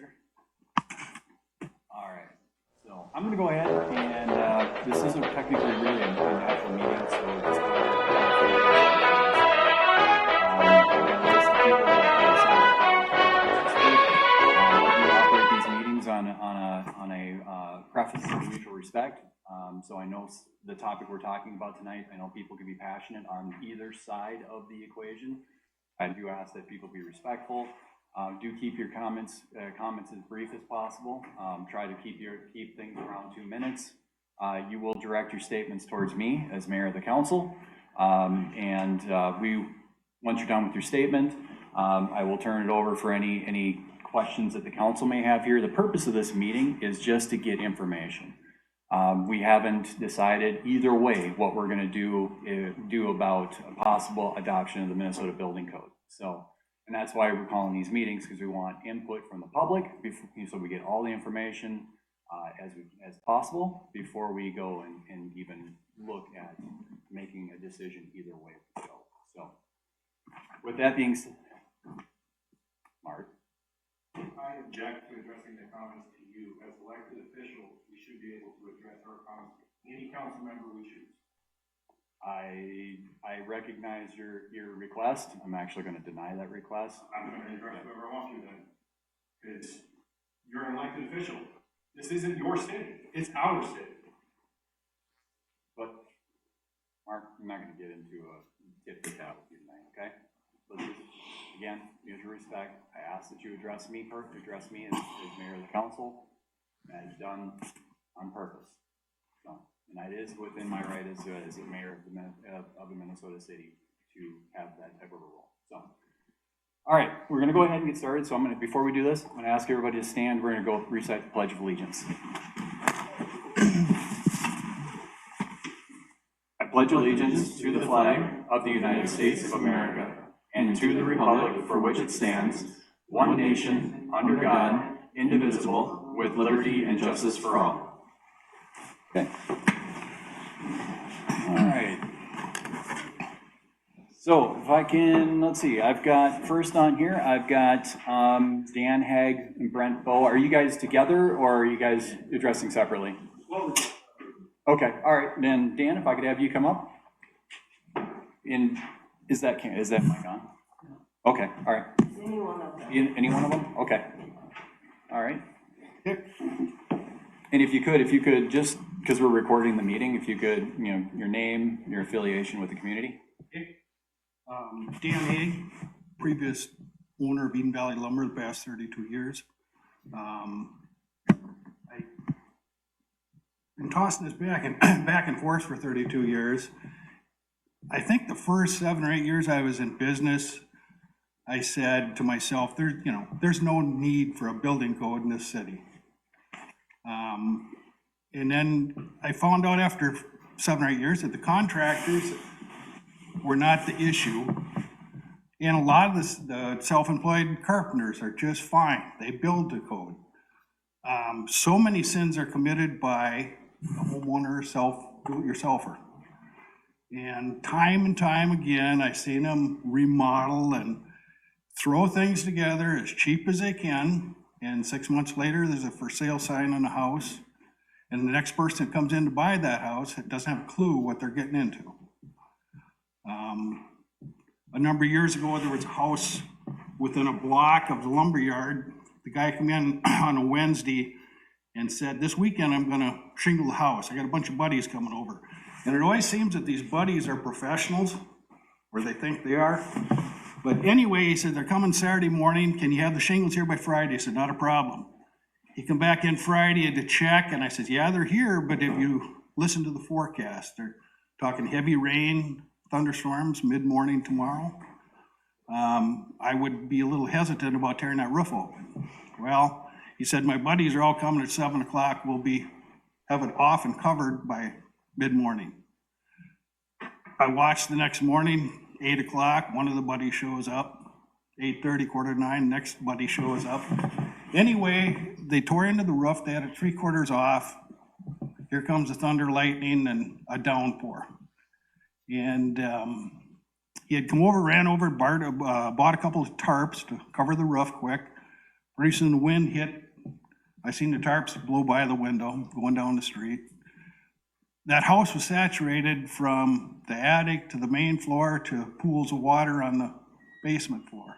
sir. All right, so I'm going to go ahead and this isn't technically really an actual meeting, so just go ahead we operate these meetings on a preface of mutual respect. So I know the topic we're talking about tonight, I know people can be passionate on either side of the equation. I do ask that people be respectful. Do keep your comments as brief as possible. Try to keep things around 2 minutes. You will direct your statements towards me as mayor of the council. Once you're done with your statement, I will turn it over for any questions that the council may have here. The purpose of this meeting is just to get information. We haven't decided either way what we're going to do about a possible adoption of the Minnesota Building Code. And that's why we're calling these meetings, because we want input from the public so we get all the information as possible before we go and even look at making a decision either way. So with that being said, Mark. I object to addressing the comments to you. As elected officials, we should be able to address our comments to any council member we choose. I recognize your request. I'm actually going to deny that request. I'm going to address whoever I want to then. Because you're an elected official. This isn't your city. It's our city. But, Mark, I'm not going to get into a tit-for-tat with you tonight, okay? Let's just, again, mutual respect. I ask that you address me as mayor of the council. That is done on purpose. So, and that is within my right as a mayor of the Minnesota city to have that type of a role. So, all right, we're going to go ahead and get started. So before we do this, I'm going to ask everybody to stand. We're going to go recite the Pledge of Allegiance. I pledge allegiance to the flag of the United States of America and to the republic for which it stands, one nation, under God, indivisible, with liberty and justice for all. Okay. All right. So if I can, let's see, I've got first on here, I've got Dan Haag and Brent Bowe. Are you guys together or are you guys addressing separately? Okay, all right, then Dan, if I could have you come up. Is that mic on? Okay, all right. Any one of them. Any one of them? Okay. All right. And if you could just, because we're recording the meeting, if you could, your name, your affiliation with the community. Okay. Dan Haag, previous owner of Eden Valley Lumber the past 32 years. I've been tossing this back and forth for 32 years. I think the first 7 or 8 years I was in business, I said to myself, there's no need for a building code in this city. And then I found out after 7 or 8 years that the contractors were not the issue. And a lot of the self-employed carpenters are just fine. They build the code. So many sins are committed by the homeowner, do-it-yourselfer. And time again, I've seen them remodel and throw things together as cheap as they can. And 6 months later, there's a for sale sign on the house. And the next person that comes in to buy that house doesn't have a clue what they're getting into. A number of years ago, there was a house within a block of the lumber yard. The guy came in on a Wednesday and said, this weekend I'm gonna shingle the house. I got a bunch of buddies coming over. And it always seems that these buddies are professionals, or they think they are. But anyway, he said, they're coming Saturday morning. Can you have the shingles here by Friday? I said, not a problem. He come back in Friday to check, and I said, yeah, they're here, but if you listen to the forecast, they're talking heavy rain, thunderstorms, mid-morning tomorrow. I would be a little hesitant about tearing that roof open. Well, he said, my buddies are all coming at 7 o'clock. We'll have it off and covered by mid-morning. I watched the next morning, 8 o'clock, one of the buddies shows up. 8:30, 8:45, next buddy shows up. Anyway, they tore into the roof. They had it 3/4 off. Here comes the thunder, lightning, and a downpour. And he had come over, ran over, bought a couple of tarps to cover the roof quick Pretty soon the wind hit, I seen the tarps blow by the window, going down the street. That house was saturated from the attic to the main floor to pools of water on the basement floor.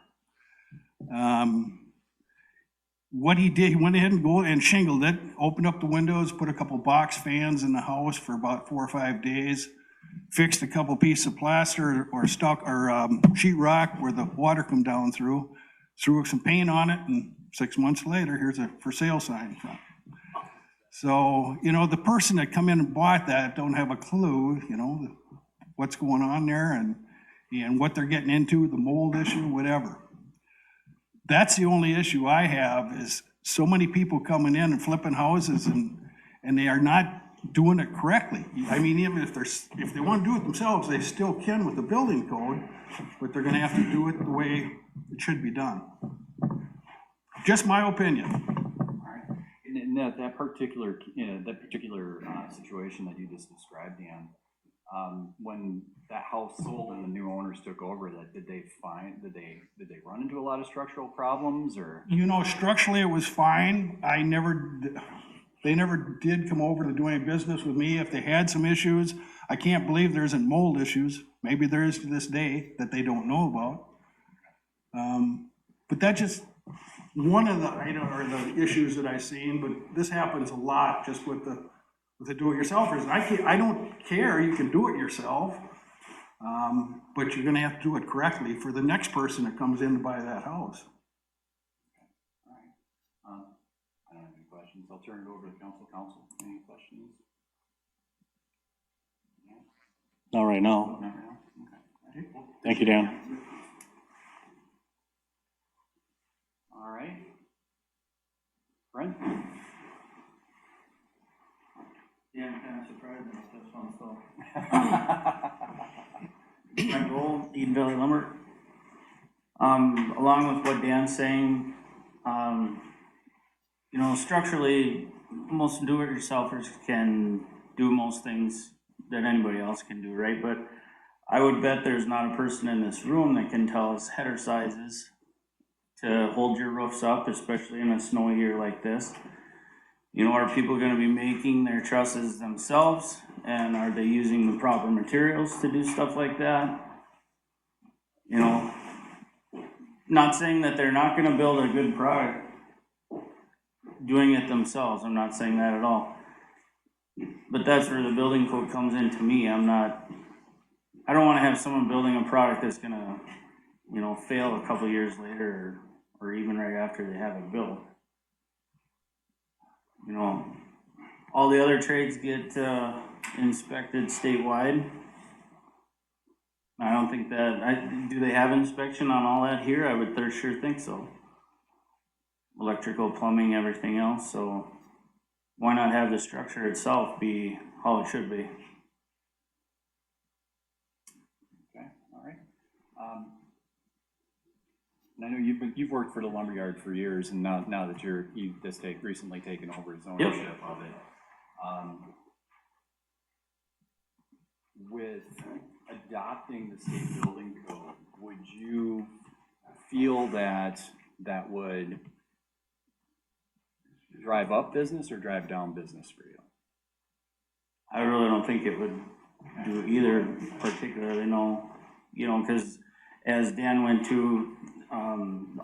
What he did, he went ahead and shingled it, opened up the windows, put a couple box fans in the house for about 4 or 5 days, fixed a couple pieces of plaster or sheet rock where the water come down through, threw some paint on it, and 6 months later, here's a for sale sign. So, you know, the person that come in and bought that don't have a clue, you know, what's going on there and what they're getting into, the mold issue, whatever. That's the only issue I have, is so many people coming in and flipping houses and they are not doing it correctly. I mean, even if they want to do it themselves, they still can with the building code, but they're gonna have to do it the way it should be done. Just my opinion. All right. And that particular situation that you just described, Dan, when that house sold and the new owners took over, did they run into a lot of structural problems, or? You know, structurally it was fine. They never did come over to do any business with me. If they had some issues, I can't believe there isn't mold issues. Maybe there is to this day that they don't know about. But that's just one of the issues that I've seen, but this happens a lot just with the do-it-yourselfers. I don't care, you can do it yourself, but you're gonna have to do it correctly for the next person that comes in to buy that house. All right. I don't have any questions. I'll turn it over to council. Council, any questions? Not right now. Not right now? Okay. Thank you, Dan. All right. Brent? Yeah, I'm kind of surprised about this one, so. My goal, Eden Valley Lumber. Along with what Dan's saying, you know, structurally, most do-it-yourselfers can do most things that anybody else can do, right? But I would bet there's not a person in this room that can tell us header sizes to hold your roofs up, especially in a snowy year like this. You know, are people gonna be making their trusses themselves? And are they using the proper materials to do stuff like that? You know, not saying that they're not gonna build a good product doing it themselves. I'm not saying that at all. But that's where the building code comes in to me. I don't wanna have someone building a product that's gonna, you know, fail a couple years later or even right after they have it built. You know, all the other trades get inspected statewide. I don't think that, do they have inspection on all that here? I would sure think so. Electrical, plumbing, everything else, so why not have the structure itself be how it should be? Okay, all right. And I know you've worked for the lumberyard for years, and now that you've just recently taken over as ownership of it. With adopting the state building code, would you feel that would drive up business or drive down business for you? I really don't think it would do either particularly, no. You know, because as Dan went to,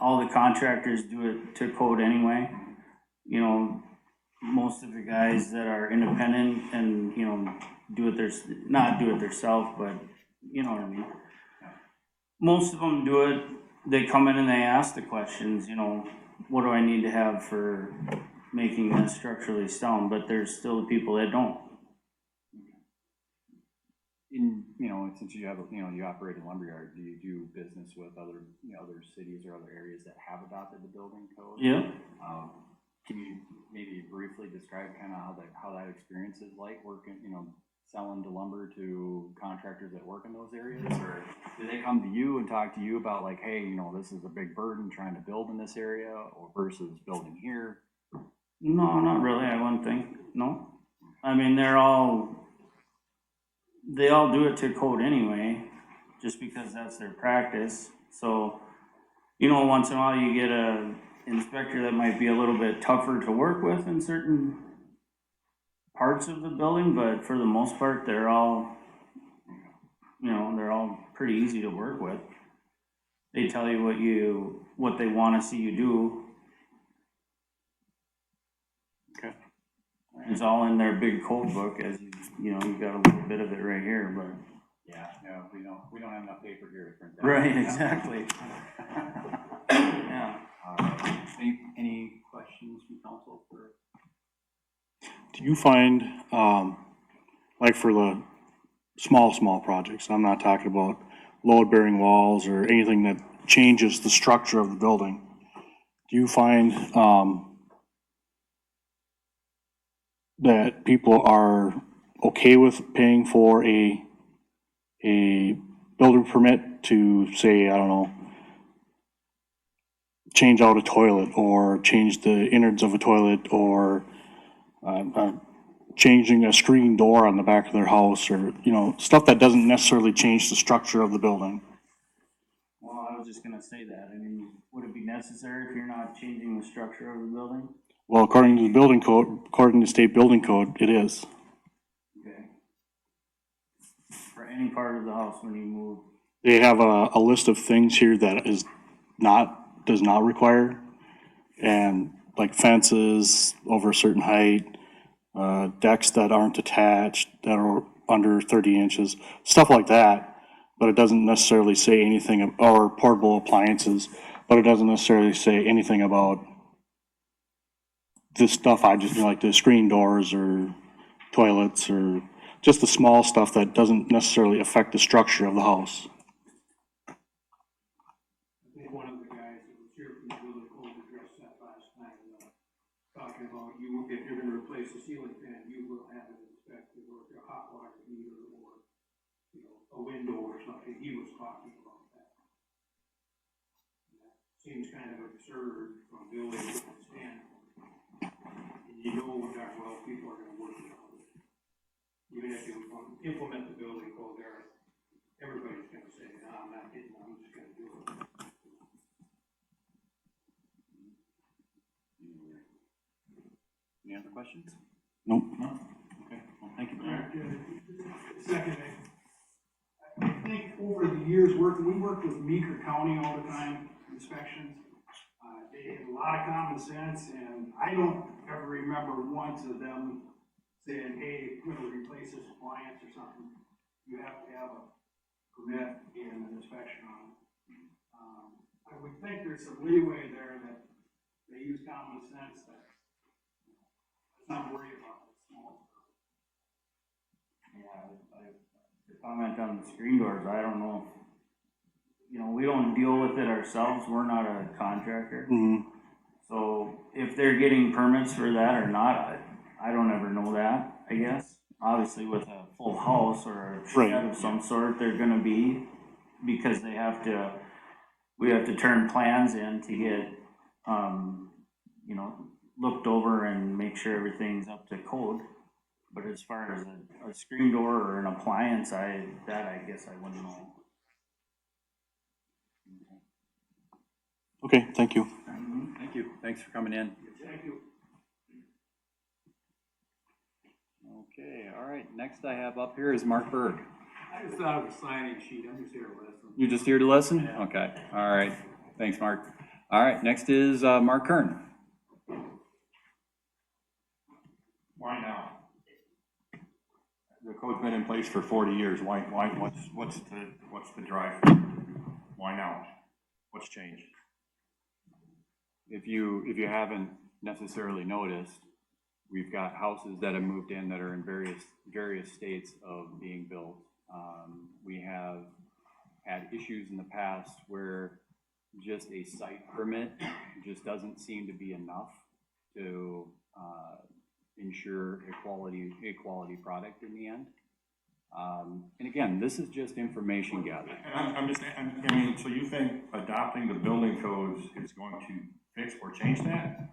all the contractors do it to code anyway. You know, most of the guys that are independent and, you know, not do it themselves, but you know what I mean. Most of them do it, they come in and they ask the questions, you know, what do I need to have for making this structurally sound? But there's still the people that don't. You know, since you operate a lumberyard, do you do business with other cities or other areas that have adopted the building code? Yeah. Can you maybe briefly describe kind of how that experience is like working, you know, selling the lumber to contractors that work in those areas? Or do they come to you and talk to you about like, hey, you know, this is a big burden trying to build in this area or versus building here? No, not really, I wouldn't think, no. I mean, they all do it to code anyway, just because that's their practice. So, you know, once in a while you get inspector that might be a little bit tougher to work with in certain parts of the building, but for the most part, they're all, you know, they're all pretty easy to work with. They tell you what they wanna see you do. Okay. It's all in their big code book, as you know, you got a little bit of it right here, but. Yeah, no, we don't have enough paper here to print that. Right, exactly. Yeah. All right. Any questions from council for? Do you find, like for the small projects, I'm not talking about load-bearing walls or anything that changes the structure of the building, do you find, that people are okay with paying for a building permit to say, I don't know, change out a toilet or change the innards of a toilet or changing a screen door on the back of their house, or, you know, stuff that doesn't necessarily change the structure of the building? Well, I was just gonna say that. I mean, would it be necessary if you're not changing the structure of the building? Well, according to the building code, according to state building code, it is. Okay. For any part of the house when you move. They have a list of things here that does not require, and like fences over a certain height, decks that aren't attached, that are under 30 inches, stuff like that. But it doesn't necessarily say anything, or portable appliances, but it doesn't necessarily say anything about this stuff. I just like the screen doors or toilets or just the small stuff that doesn't necessarily affect the structure of the house. I think one of the guys that was here from the building code addressed that last night, talking about you, if you're gonna replace the ceiling fan, you will have it inspected, or if your hot water meter, or, you know, a window or something. He was talking about that. And that seems kind of absurd from a building standpoint. And you know darn well people are gonna work around it. Even if you implement the building code there, everybody's gonna say, no, I'm not getting, I'm just gonna do it. Any other questions? Nope. No? Okay, well, thank you, Brian. Second thing, I think over the years, we worked with Meeker County all the time, inspections. They had a lot of common sense, and I don't ever remember once of them saying, hey, we're gonna replace this appliance or something. You have to have a permit and an inspection on it. I would think there's some leeway there that they use common sense that let's not worry about the small stuff. Yeah, to comment on the screen doors, I don't know. You know, we don't deal with it ourselves. We're not a contractor. Mm-hmm. So if they're getting permits for that or not, I don't ever know that, I guess. Obviously with a full house or a shed of some sort, they're gonna be, because we have to turn plans in to get, you know, looked over and make sure everything's up to code. But as far as a screen door or an appliance, I guess I wouldn't know. Okay, thank you. Thank you, thanks for coming in. Thank you. Okay, all right, next I have up here is Mark Berg. I just thought of a signing sheet, I'm just here to listen. You just here to listen? Okay, all right, thanks, Mark. All right, next is Mark Kern. Why now? The code's been in place for 40 years. Why, what's the drive? Why now? What's changed? If you haven't necessarily noticed, we've got houses that have moved in that are in various states of being built. We have had issues in the past where just a site permit just doesn't seem to be enough to ensure a quality product in the end. And again, this is just information gathering. And I mean, so you think adopting the building codes is going to fix or change that?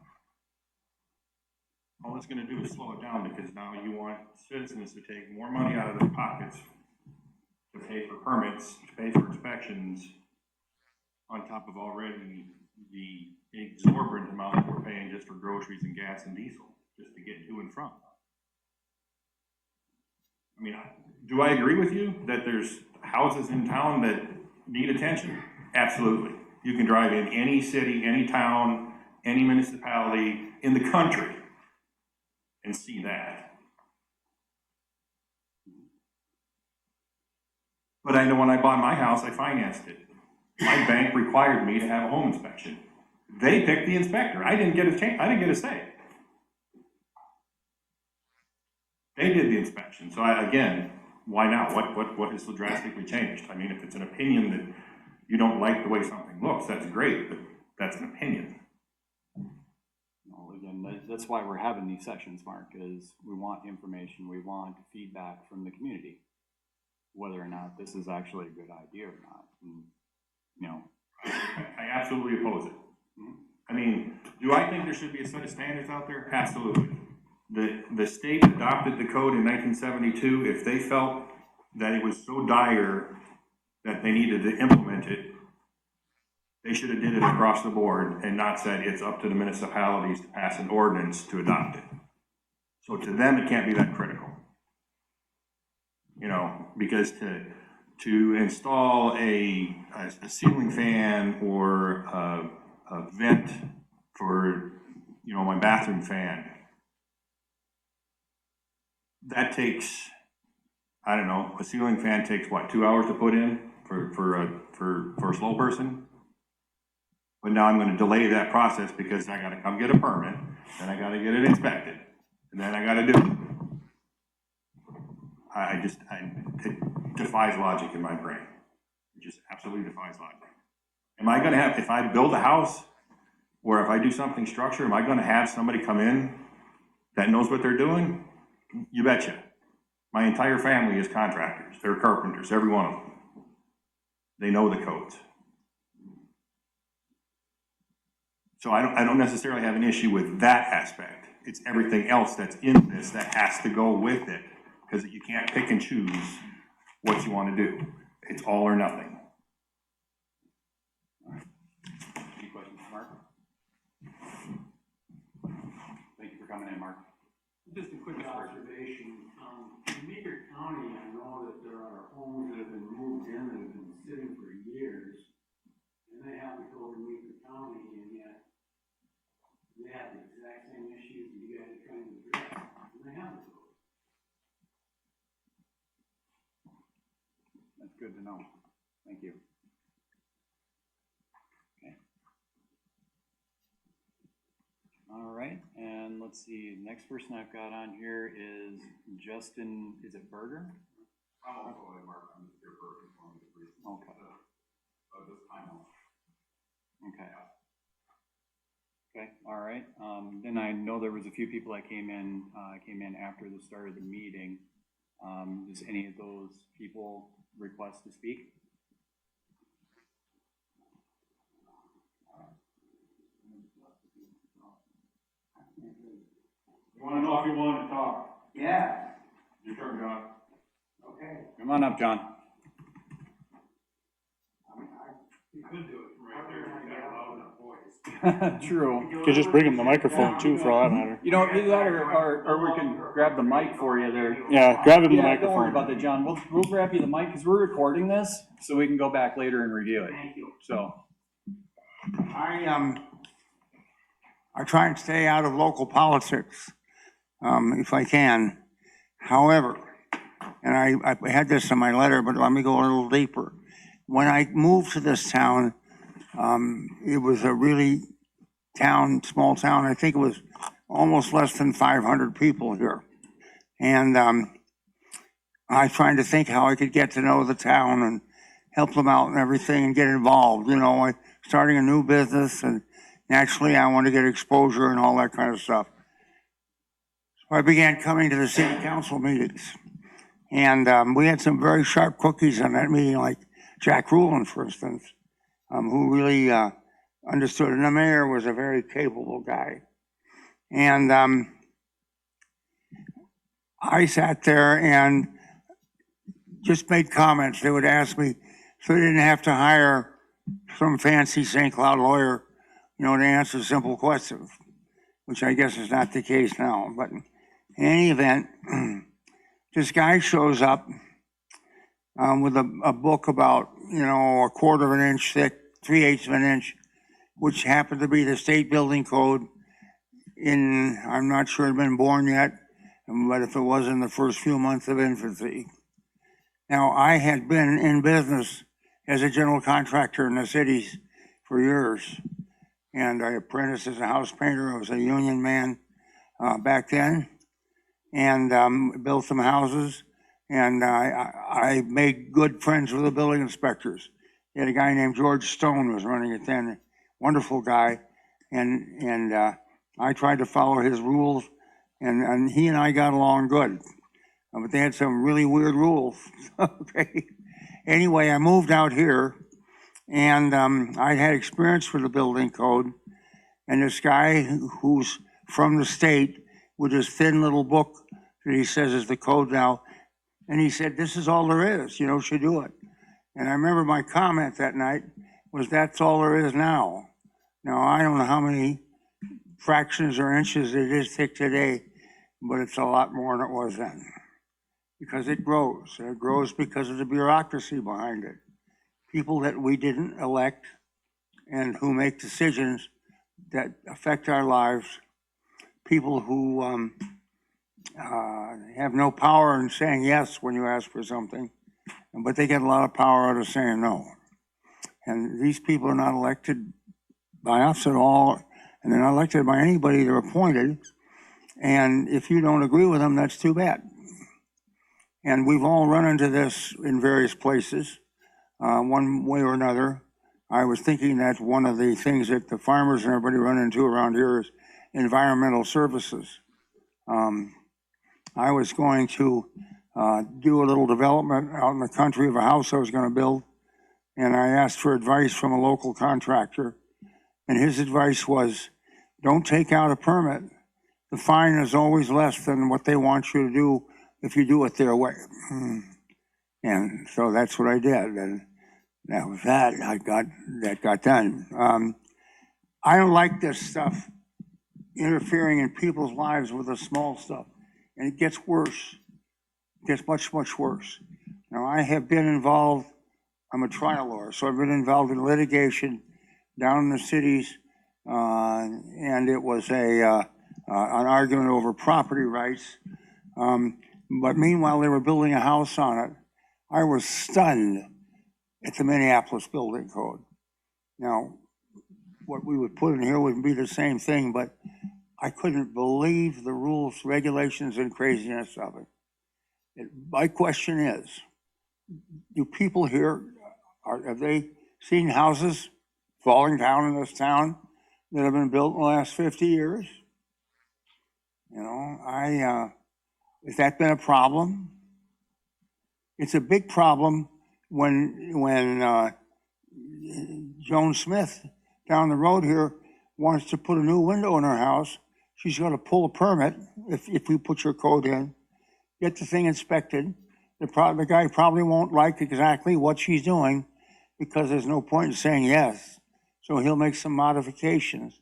All it's gonna do is slow it down, because now you want citizens to take more money out of their pockets to pay for permits, to pay for inspections, on top of already the exorbitant amount that we're paying just for groceries and gas and diesel, just to get to and from. I mean, do I agree with you that there's houses in town that need attention? Absolutely. You can drive in any city, any town, any municipality in the country and see that. But I know when I bought my house, I financed it. My bank required me to have a home inspection. They picked the inspector. I didn't get a chance, I didn't get a say. They did the inspection. So again, why now? What has so drastically changed? I mean, if it's an opinion that you don't like the way something looks, that's great, but that's an opinion. Well, again, that's why we're having these sessions, Mark, is we want information, we want feedback from the community, whether or not this is actually a good idea or not. And, you know, I absolutely oppose it. I mean, do I think there should be a set of standards out there? Absolutely. The state adopted the code in 1972. If they felt that it was so dire that they needed to implement it, they should have did it across the board and not said it's up to the municipalities to pass an ordinance to adopt it. So to them, it can't be that critical. You know, because to install a ceiling fan or a vent for, you know, my bathroom fan, that takes, I don't know, a ceiling fan takes what, 2 hours to put in for a slow person? But now I'm gonna delay that process because I gotta come get a permit, then I gotta get it inspected, and then I gotta do it. It defies logic in my brain. It just absolutely defies logic. Am I gonna have, if I build a house, or if I do something structure, am I gonna have somebody come in that knows what they're doing? You betcha. My entire family is contractors. They're carpenters, every one of them. They know the codes. So I don't necessarily have an issue with that aspect. It's everything else that's in this that has to go with it, because you can't pick and choose what you want to do. It's all or nothing. any questions, Mark? Thank you for coming in, Mark. Just a quick observation, in Meeker County, I know that there are homes that have been moved in that have been sitting for years, and they have to go to Meeker County, and yet they have the exact same issues that you guys are trying to address, and they haven't. That's good to know. Thank you. Okay. All right, and let's see, next person I've got on here is Justin, is it Berger? I'm also a Mark, I'm just here for informative reasons. Okay. This time. Okay. Okay, all right. Then I know there was a few people that came in after the start of the meeting. Does any of those people request to speak? You want to know if you want to talk? Yeah. Your turn, John. Okay. Come on up, John. I mean, You could do it from right there, you got a loud enough voice. True. Could just bring him the microphone too, for all that matter. You know, either that or we can grab the mic for you there. Yeah, grab him the Yeah, don't worry microphone. about that, John. We'll grab you the mic because we're recording this, so we can go back later and review it. thank you. So, I try and stay out of local politics, if I can. However, and I had this in my letter, but let me go a little deeper. When I moved to this town, it was a really small town. I think it was almost less than 500 people here. And I tried to think how I could get to know the town and help them out and everything and get involved. You know, starting a new business, and naturally I want to get exposure and all that kind of stuff. So I began coming to the city council meetings. And we had some very sharp cookies on that meeting, like Jack Rulin, for instance, who really understood. And the mayor was a very capable guy. And I sat there and just made comments. They would ask me, so they didn't have to hire some fancy St. Cloud lawyer you know, to answer simple questions, which I guess is not the case now. But in any event, this guy shows up with a book about, you know, a quarter of an inch thick, 3/8 of an inch, which happened to be the state building code in, I'm not sure I'd been born yet, but if it was in the first few months of infancy. Now, I had been in business as a general contractor in the cities for years, and I apprenticed as a house painter. I was a union man back then, and built some houses, and I made good friends with the building inspectors. He had a guy named George Stone who was running it then, wonderful guy, and I tried to follow his rules, and he and I got along good. But they had some really weird rules. Okay. Anyway, I moved out here, and I had experience with the building code, and this guy who's from the state with this thin little book that he says is the code now, and he said, this is all there is, you know, should do it. And I remember my comment that night was, that's all there is now. Now, I don't know how many fractions or inches it is thick today, but it's a lot more than it was then. Because it grows. It grows because of the bureaucracy behind it. People that we didn't elect and who make decisions that affect our lives. People who have no power in saying yes when you ask for something, but they get a lot of power out of saying no. And these people are not elected by us at all, and they're not elected by anybody. They're appointed. And if you don't agree with them, that's too bad. And we've all run into this in various places, one way or another. I was thinking that one of the things that the farmers and everybody run into around here is environmental services. I was going to do a little development out in the country of a house I was going to build, and I asked for advice from a local contractor, and his advice was, don't take out a permit. The fine is always less than what they want you to do if you do it their way. And so that's what I did, and that was that. That got done. I don't like this stuff interfering in people's lives with the small stuff, and it gets worse. It gets much, much worse. Now, I have been involved, I'm a trial lawyer, so I've been involved in litigation down in the cities, and it was an argument over property rights. But meanwhile, they were building a house on it. I was stunned at the Minneapolis building code. Now, what we would put in here would be the same thing, but I couldn't believe the rules, regulations, and craziness of it. My question is, do people here, have they seen houses falling down in this town that have been built in the last 50 years? You know, has that been a problem? It's a big problem when Joan Smith down the road here wants to put a new window in her house. She's going to pull a permit if we put your code in, get the thing inspected. The guy probably won't like exactly what she's doing because there's no point in saying yes. So he'll make some modifications,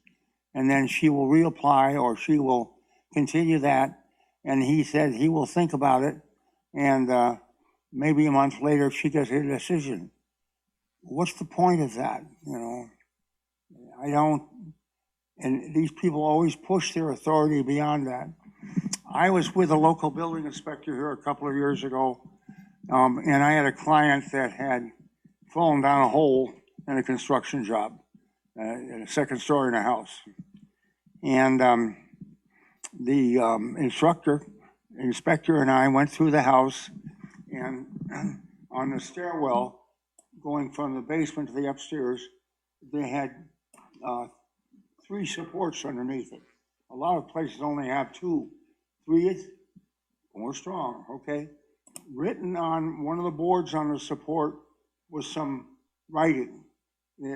and then she will reapply or she will continue that. And he said he will think about it, and maybe a month later she gets her decision. What's the point of that? You know, I don't. And these people always push their authority beyond that. I was with a local building inspector here a couple of years ago, and I had a client that had fallen down a hole in a construction job, in a second story in a house. And the inspector and I went through the house, and on the stairwell, going from the basement to the upstairs, they had 3 supports underneath it. A lot of places only have 2. 3 is more strong, okay? Written on one of the boards on the support was some writing.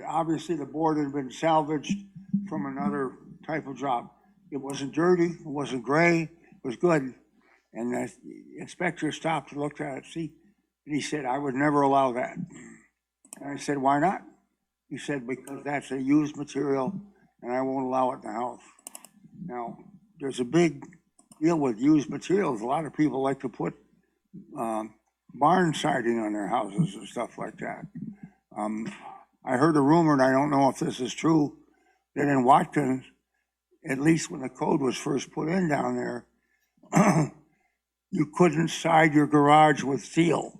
Obviously, the board had been salvaged from another type of job. It wasn't dirty, it wasn't gray, it was good. And the inspector stopped and looked at it, see? And he said, I would never allow that. And I said, why not? He said, because that's a used material and I won't allow it in the house. Now, there's a big deal with used materials. A lot of people like to put barn siding on their houses and stuff like that. I heard a rumor, and I don't know if this is true, that in Watkins, at least when the code was first put in down there, you couldn't side your garage with steel.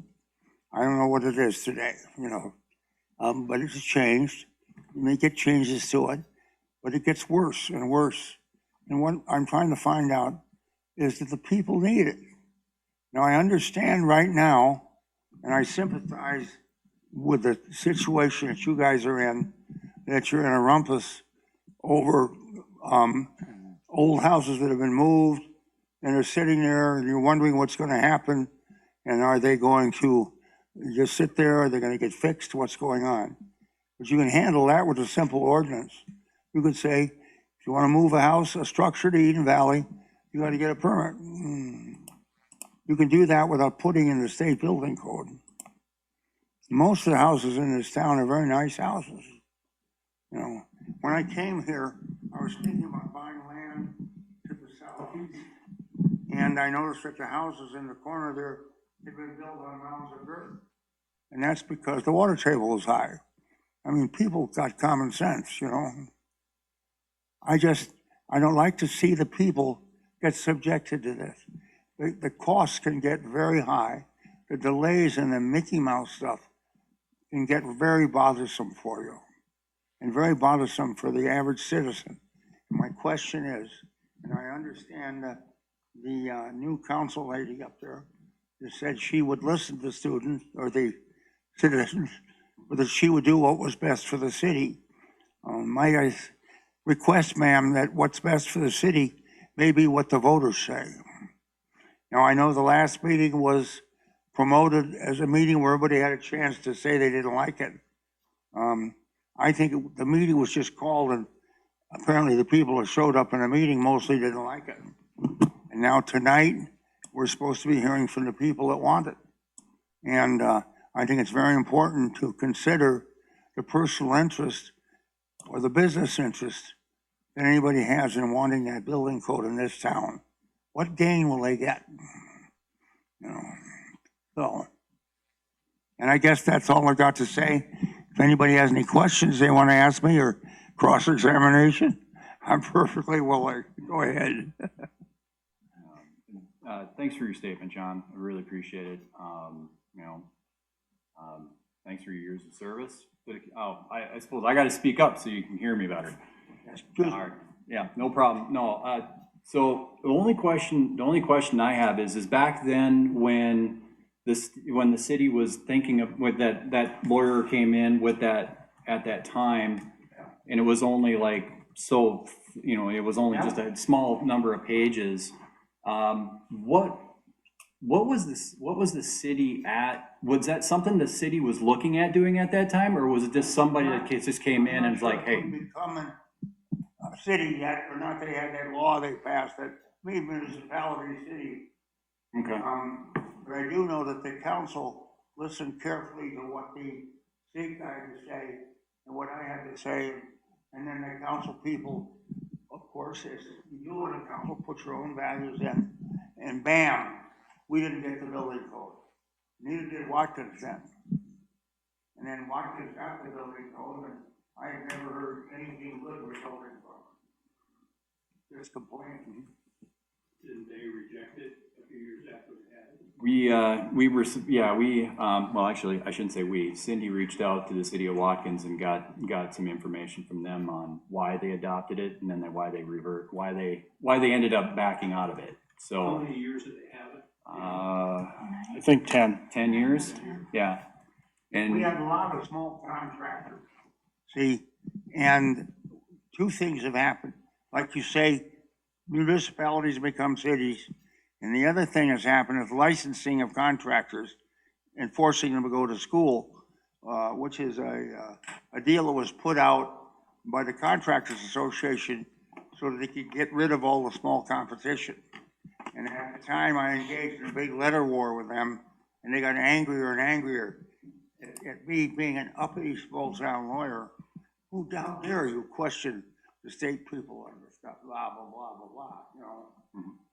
I don't know what it is today, you know, but it's changed. You may get changes to it, but it gets worse and worse. And what I'm trying to find out is that the people need it. Now, I understand right now, and I sympathize with the situation that you guys are in, that you're in a rumpus over old houses that have been moved, and they're sitting there, and you're wondering what's going to happen, and are they going to just sit there, are they going to get fixed, what's going on? But you can handle that with a simple ordinance. You could say, if you want to move a house, a structure to Eden Valley, you got to get a permit. You can do that without putting in the state building code. Most of the houses in this town are very nice houses. You know, when I came here, I was thinking about buying land to the southeast, and I noticed that the houses in the corner there had been built on mounds of dirt. And that's because the water table is high. I mean, people got common sense, you know. I don't like to see the people get subjected to this. The costs can get very high. The delays and the Mickey Mouse stuff can get very bothersome for you and very bothersome for the average citizen. My question is, and I understand the new council lady up there that said she would listen to students or the citizens, but that she would do what was best for the city. Might I request, ma'am, that what's best for the city may be what the voters say. Now, I know the last meeting was promoted as a meeting where everybody had a chance to say they didn't like it. I think the meeting was just called, and apparently the people that showed up in the meeting mostly didn't like it. And now tonight, we're supposed to be hearing from the people that want it. And I think it's very important to consider the personal interest or the business interest that anybody has in wanting that building code in this town. What gain will they get? You know, so, and I guess that's all I got to say. If anybody has any questions they want to ask me or cross-examination, I'm perfectly willing. Go ahead. Thanks for your statement, John. I really appreciate it. You know, thanks for your years of service. But, I suppose I got to speak up so you can hear me better. All right. Yeah, no problem. No, so the only question I have is back then when the city was thinking of, with that lawyer came in with that at that time, and it was only like, so, you know, it was only just a small number of pages. What was the city at? Was that something the city was looking at doing at that time, or was it just somebody that just came in and was like, hey? Becoming a city yet, or not, they had that law they passed that made municipality city. Okay. But I do know that the council listened carefully to what the state guy had to say and what I had to say, and then the council people, of course, as you do in a council, put your own values in, and bam, we didn't get the building code. Neither did Watkins then. And then Watkins got the building code, and I have never heard anything good resulting from it. Just complaining. Didn't they reject it a few years after we had it? Well, actually, I shouldn't say we. Cindy reached out to the city of Watkins and got some information from them on why they adopted it, and then why they ended up backing out of it. How So, many years did they have it? I think 10. 10 years? Yeah. We And, have a lot of small contractors. See, and two things have happened. Like you say, municipalities become cities. And the other thing that's happened is licensing of contractors and forcing them to go to school, which is a deal that was put out by the Contractors Association so that they could get rid of all the small competition. And at the time, I engaged in a big letter war with them, and they got angrier and angrier at me being an uppity small town lawyer. Who down there you question the state people and the stuff, blah, blah, blah, blah, blah, you know?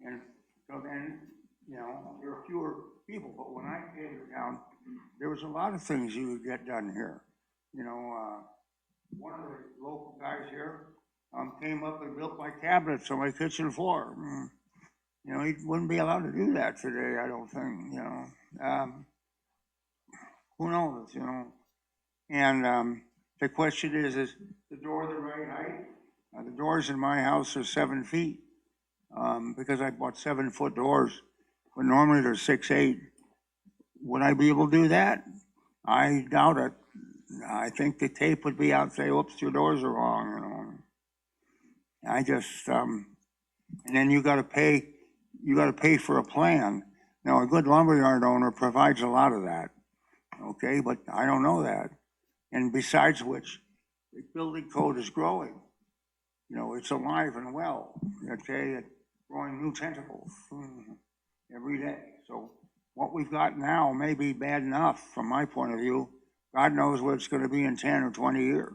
And so then, you know, there are fewer people, but when I came to town, there was a lot of things you could get done here. You know, one of the local guys here, came up and built my cabinets on my kitchen floor. You know, he wouldn't be allowed to do that today, I don't think, you know. Who knows, you know? And, the question is the door the right height? The doors in my house are 7 feet, because I bought 7-foot doors, but normally they're 6'8". Would I be able to do that? I doubt it. I think the tape would be out, say, oops, your doors are wrong, you know. I just, and then you gotta pay for a plan. Now, a good lumberyard owner provides a lot of that, okay, but I don't know that. And besides which, the building code is growing. You know, it's alive and well, okay, it's growing new tentacles every day. So what we've got now may be bad enough from my point of view. God knows what it's gonna be in 10 or 20 years.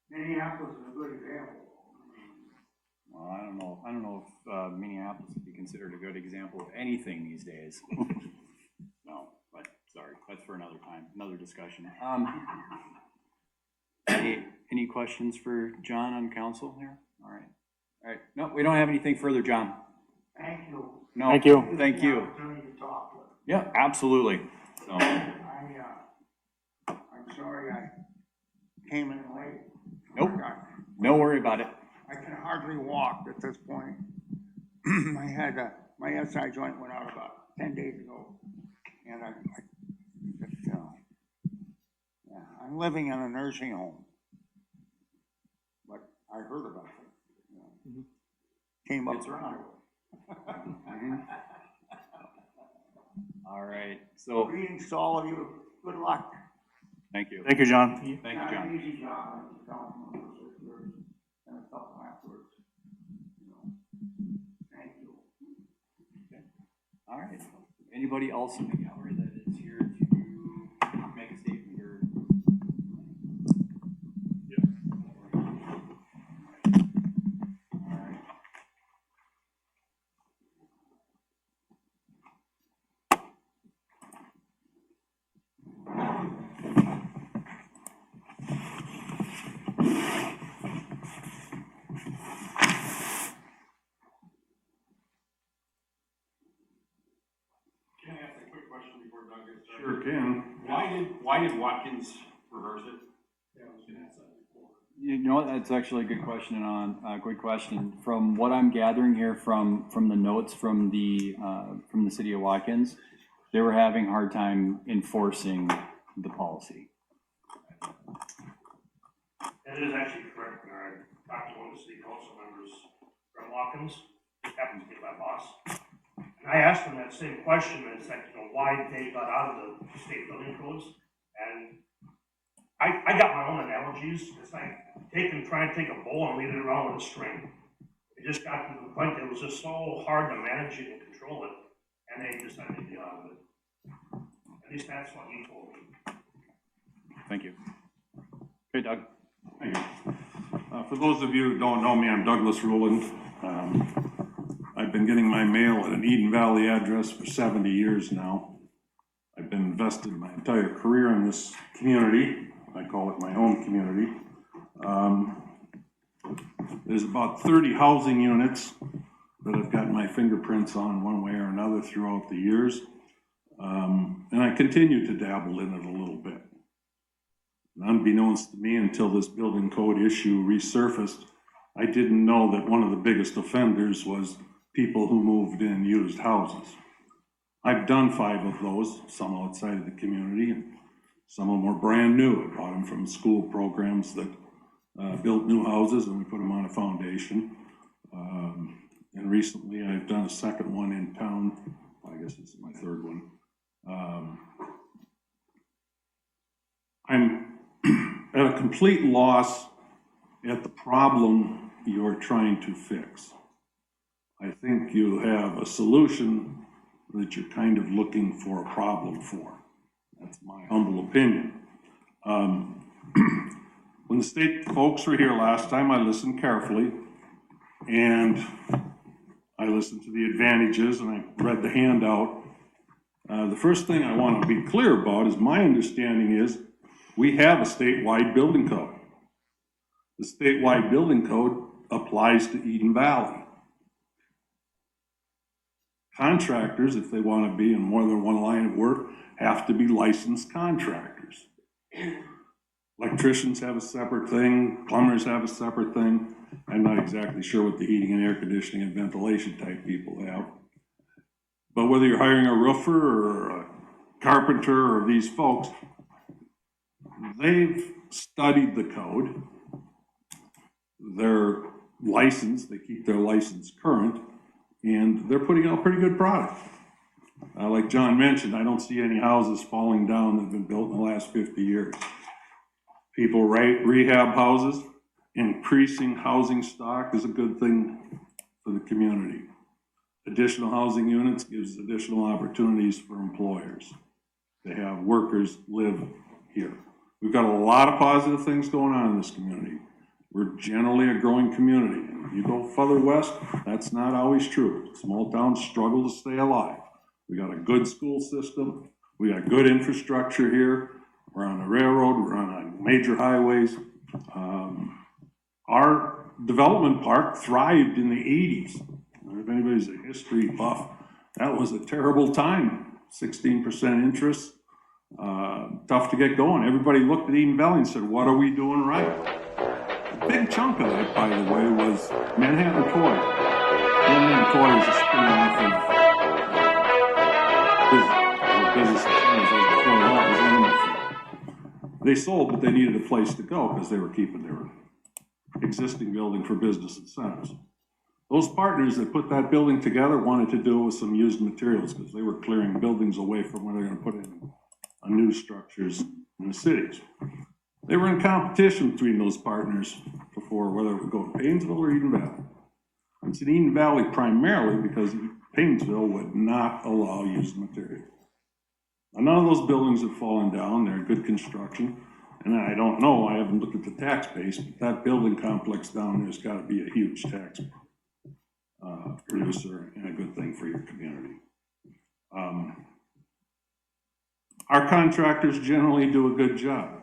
Minneapolis is a good example. Well, I don't know if Minneapolis would be considered a good example of anything these days. No, but sorry, that's for another time, another discussion. Any questions for John on council here? All right, no, we don't have anything further, John. Thank you. No, Thank you. Thank you. Opportunity to talk with. Yeah, absolutely. So, I'm sorry I came in late. nope, no worry about it. I can hardly walk at this point. I had, my SI joint went out about 10 days ago, and I just, you know, yeah, I'm living in a nursing home, but I heard about it, you know. Came up It's around. All right, so, Greetings to all of you, good luck. thank you. Thank you, John. Thank you, Not John. an easy job, I'm telling you, for 6 years, and a couple afterwards, you know. Thank you. All right, anybody else in the gallery that is here to make a statement or? All right. Can I ask a quick question before Doug gets started? Sure can. Why did Watkins reverse it? Yeah, I was gonna ask that before. You know what, that's actually a good question, good question. From what I'm gathering here from the notes from the city of Watkins, they were having a hard time enforcing the policy. And it is actually correct, I talked to one of the city council members from Watkins, he happens to be my boss. And I asked him that same question, and it's like, you know, why they got out of the state building codes. And I got my own analogies, it's like trying to take a bowl and lead it around with a string. It just got to the point that it was just so hard to manage it and control it, and they decided to get out of it. At least that's what he told me. Thank you. Okay, Doug. Thank you. For those of you who don't know me, I'm Douglas Ruland. I've been getting my mail at an Eden Valley address for 70 years now. I've been invested my entire career in this community. I call it my home community. There's about 30 housing units that I've got my fingerprints on one way or another throughout the years. And I continue to dabble in it a little bit. And unbeknownst to me, until this building code issue resurfaced, I didn't know that one of the biggest offenders was people who moved in used houses. I've done 5 of those, some outside of the community, and some of them were brand new. I bought them from school programs that built new houses, and we put them on a foundation. And recently I've done a second one in town. I guess this is my 3rd one. I'm at a complete loss at the problem you're trying to fix. I think you have a solution that you're kind of looking for a problem for. That's my humble opinion. When the state folks were here last time, I listened carefully, and I listened to the advantages, and I read the handout. The first thing I want to be clear about is my understanding is we have a statewide building code. The statewide building code applies to Eden Valley. Contractors, if they want to be in more than one line of work, have to be licensed contractors. Electricians have a separate thing, plumbers have a separate thing. I'm not exactly sure what the heating and air conditioning and ventilation type people have. But whether you're hiring a roofer or a carpenter or these folks, they've studied the code. They're licensed, they keep their license current, and they're putting out pretty good product. Like John mentioned, I don't see any houses falling down that have been built in the last 50 years. People rehab houses, increasing housing stock is a good thing for the community. Additional housing units gives additional opportunities for employers to have workers live here. We've got a lot of positive things going on in this community. We're generally a growing community. You go further west, that's not always true. Small towns struggle to stay alive. We got a good school system. We got good infrastructure here. We're on the railroad. We're on major highways. Our development park thrived in the 80s. If anybody's a history buff, that was a terrible time. 16% interest, tough to get going. Everybody looked at Eden Valley and said, what are we doing right? A big chunk of that, by the way, was Manhattan Toy. Manhattan Toy is a spin-off of business. They sold, but they needed a place to go because they were keeping their existing building for business incentives. Those partners that put that building together wanted to do it with some used materials because they were clearing buildings away from where they're going to put in new structures in the cities. They were in competition between those partners before whether it would go to Paynesville or Eden Valley. It's in Eden Valley primarily because Paynesville would not allow used material. Now, none of those buildings have fallen down. They're good construction. And I don't know, I haven't looked at the tax base, but that building complex down there's got to be a huge tax producer and a good thing for your community. Our contractors generally do a good job.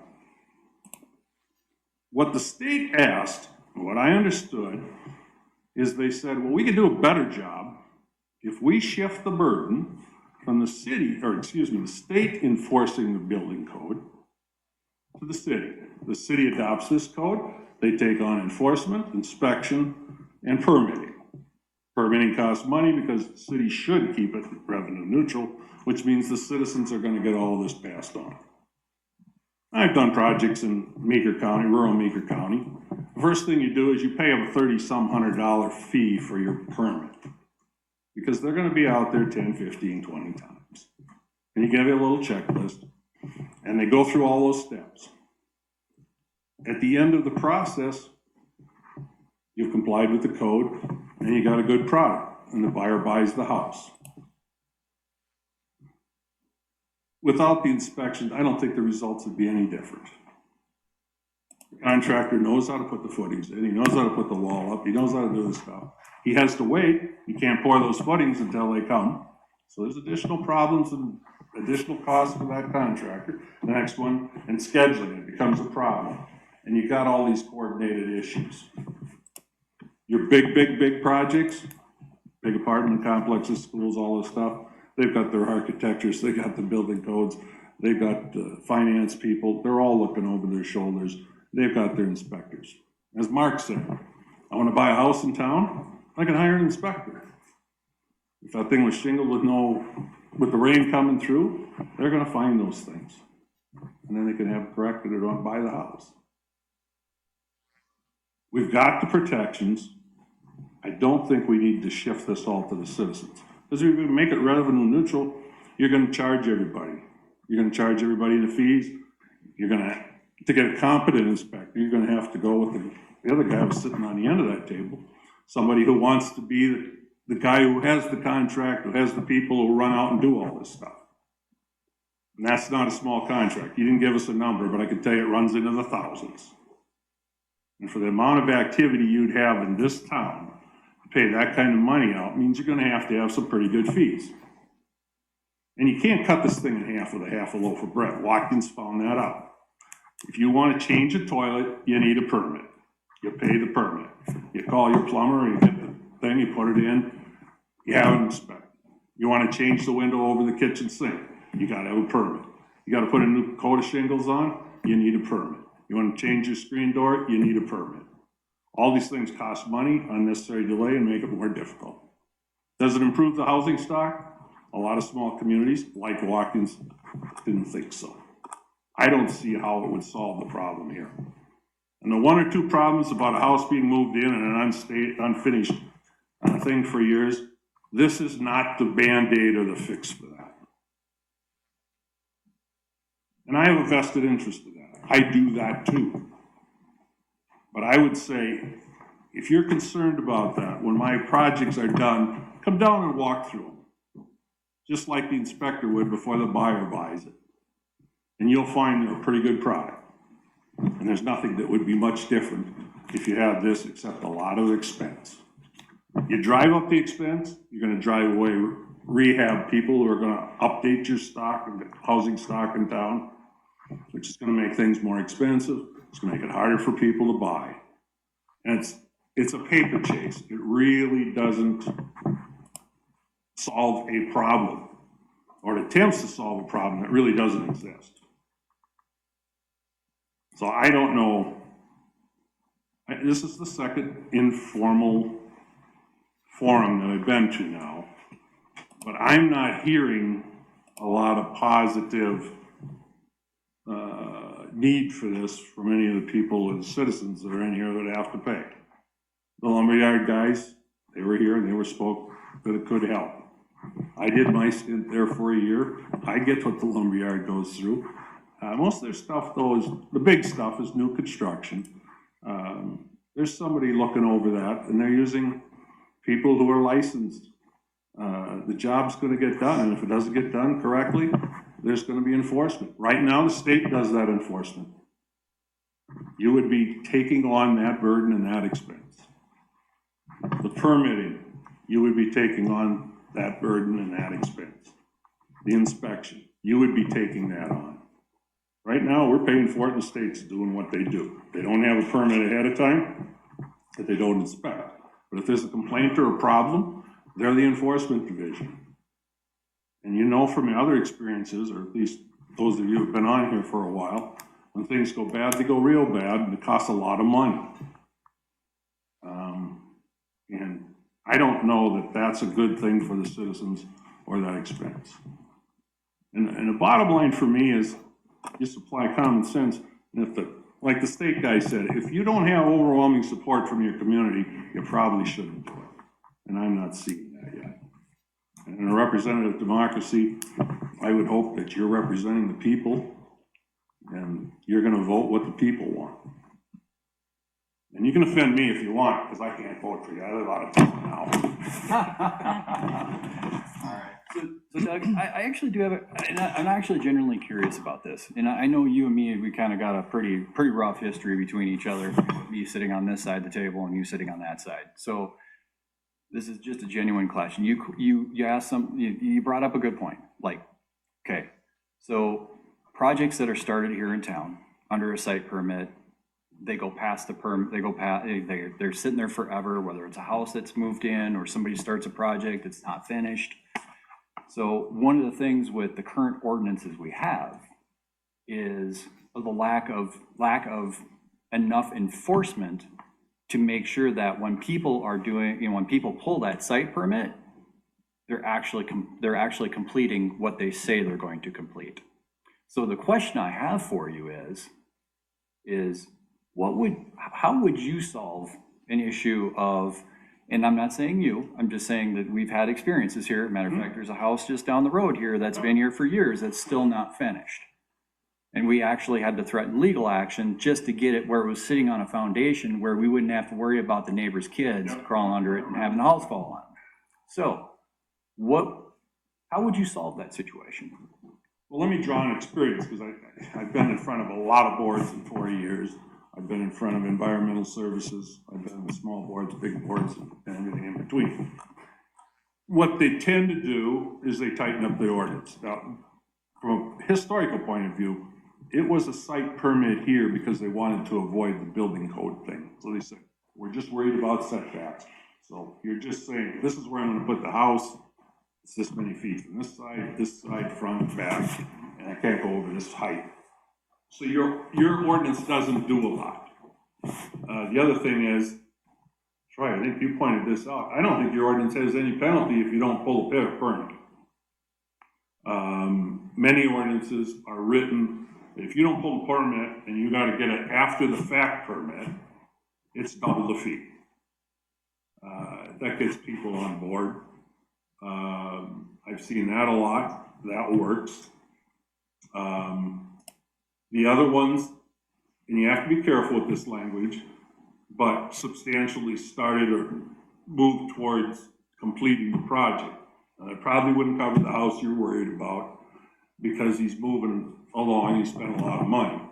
What the state asked, what I understood, is they said, well, we can do a better job if we shift the burden from the city, or excuse me, the state enforcing the building code to the city. The city adopts this code, they take on enforcement, inspection, and permitting. Permitting costs money because the city should keep it revenue neutral, which means the citizens are gonna get all of this passed on. I've done projects in Meeker County, rural Meeker County. The first thing you do is you pay them a $30-some $100 fee for your permit, because they're gonna be out there 10, 15, 20 times. And you give it a little checklist, and they go through all those steps. At the end of the process, you've complied with the code, and you got a good product, and the buyer buys the house. Without the inspection, I don't think the results would be any different. The contractor knows how to put the footings in, he knows how to put the wall up, he knows how to do this stuff. He has to wait, he can't pour those footings until they come. So there's additional problems and additional costs for that contractor. The next one, and scheduling, it becomes a problem. And you've got all these coordinated issues. Your big projects, big apartment complexes, schools, all this stuff, they've got their architectures, they got the building codes, they've got finance people, they're all looking over their shoulders, they've got their inspectors. As Mark said, I want to buy a house in town, I can hire an inspector. If that thing was shingled with the rain coming through, they're gonna find those things. And then they can have it corrected or don't buy the house. We've got the protections. I don't think we need to shift this all to the citizens. Because if you're gonna make it revenue neutral, you're gonna charge everybody. You're gonna charge everybody the fees. You're gonna, to get a competent inspector, you're gonna have to go with the other guy who's sitting on the end of that table. Somebody who wants to be the guy who has the contract, who has the people who run out and do all this stuff. And that's not a small contract. You didn't give us a number, but I can tell you it runs into the thousands. And for the amount of activity you'd have in this town, to pay that kind of money out means you're gonna have to have some pretty good fees. And you can't cut this thing in half with a half a loaf of bread. Watkins found that out. If you wanna change a toilet, you need a permit. You pay the permit. You call your plumber, you get the thing, you put it in, you have it inspected. You wanna change the window over the kitchen sink, you gotta have a permit. You gotta put a new coat of shingles on, you need a permit. You wanna change your screen door, you need a permit. All these things cost money, unnecessary delay, and make it more difficult. Does it improve the housing stock? A lot of small communities, like Watkins, didn't think so. I don't see how it would solve the problem here. And the one or two problems about a house being moved in and an unfinished thing for years, this is not the Band-Aid or the fix for that. And I have a vested interest in that. I do that too. But I would say, if you're concerned about that, when my projects are done, come down and walk through them. Just like the inspector would before the buyer buys it. And you'll find they're a pretty good product. And there's nothing that would be much different if you have this except a lot of expense. You drive up the expense, you're gonna drive away rehab people who are gonna update your stock, housing stock in town, which is gonna make things more expensive. It's gonna make it harder for people to buy. And it's a paper chase. It really doesn't solve a problem, or it attempts to solve a problem that really doesn't exist. So I don't know. This is the second informal forum that I've been to now, but I'm not hearing a lot of positive need for this from any of the people and citizens that are in here that have to pay. The lumberyard guys, they were here and they were spoke that it could help. I did my stint there for a year. I get what the lumberyard goes through. Most of their stuff though is, the big stuff is new construction. There's somebody looking over that and they're using people who are licensed. The job's gonna get done, and if it doesn't get done correctly, there's gonna be enforcement. Right now, the state does that enforcement. You would be taking on that burden and that expense. The permitting, you would be taking on that burden and that expense. The inspection, you would be taking that on. Right now, we're paying for it, and the state's doing what they do. They don't have a permit ahead of time that they don't inspect. But if there's a complaint or a problem, they're the enforcement division. And you know from other experiences, or at least those of you who've been on here for a while, when things go bad, they go real bad, and it costs a lot of money. And I don't know that that's a good thing for the citizens or that expense. And the bottom line for me is just apply common sense. And if like the state guy said, if you don't have overwhelming support from your community, you probably shouldn't do it. And I'm not seeing that yet. And in a representative democracy, I would hope that you're representing the people and you're gonna vote what the people want. And you can offend me if you want, because I can't vote for you. I live out of town now. All right. So Doug, I actually do have I'm actually genuinely curious about this. And I know you and me, we kind of got a pretty rough history between each other, me sitting on this side of the table and you sitting on that side. So this is just a genuine question. You asked you brought up a good point. Like, okay, so projects that are started here in town under a site permit, they go past the permit, they're sitting there forever, whether it's a house that's moved in or somebody starts a project that's not finished. So one of the things with the current ordinances we have is the lack of enough enforcement to make sure that when people are doing, when people pull that site permit, they're actually completing what they say they're going to complete. So the question I have for you is how would you solve an issue of, and I'm not saying you, I'm just saying that we've had experiences here. Matter of fact, there's a house just down the road here that's been here for years that's still not finished. And we actually had to threaten legal action just to get it where it was sitting on a foundation where we wouldn't have to worry about the neighbor's kids crawling under it and having the house fall on them. So how would you solve that situation? Well, let me draw on experience, because I've been in front of a lot of boards in 4 years. I've been in front of environmental services, I've been with small boards, big boards, and everything in between. What they tend to do is they tighten up the ordinance. Now, from a historical point of view, it was a site permit here because they wanted to avoid the building code thing. So they said, we're just worried about setbacks. So you're just saying, this is where I'm gonna put the house, it's this many feet from this side, front, back, and I can't go over this height. So your ordinance doesn't do a lot. The other thing is, Troy, I think you pointed this out, I don't think your ordinance has any penalty if you don't pull a permit. Many ordinances are written, if you don't pull a permit and you gotta get an after the fact permit, it's double the fee. That gets people on board. I've seen that a lot, that works. The other ones, and you have to be careful with this language, but substantially started or moved towards completing the project. It probably wouldn't cover the house you're worried about because he's moving along, he spent a lot of money.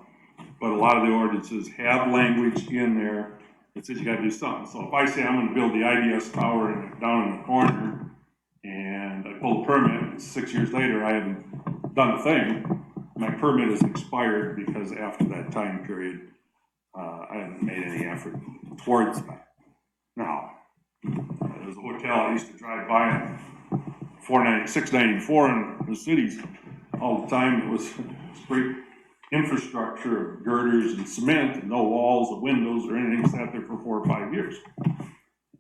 But a lot of the ordinances have language in there that says you gotta do something. So if I say I'm gonna build the IDS tower down in the corner and I pull a permit, and 6 years later I haven't done a thing, my permit is expired because after that time period, I haven't made any effort towards that. Now, there's a hotel I used to drive by on 694 in the cities all the time. It was great infrastructure of girders and cement and no walls or windows or anything, sat there for 4 or 5 years.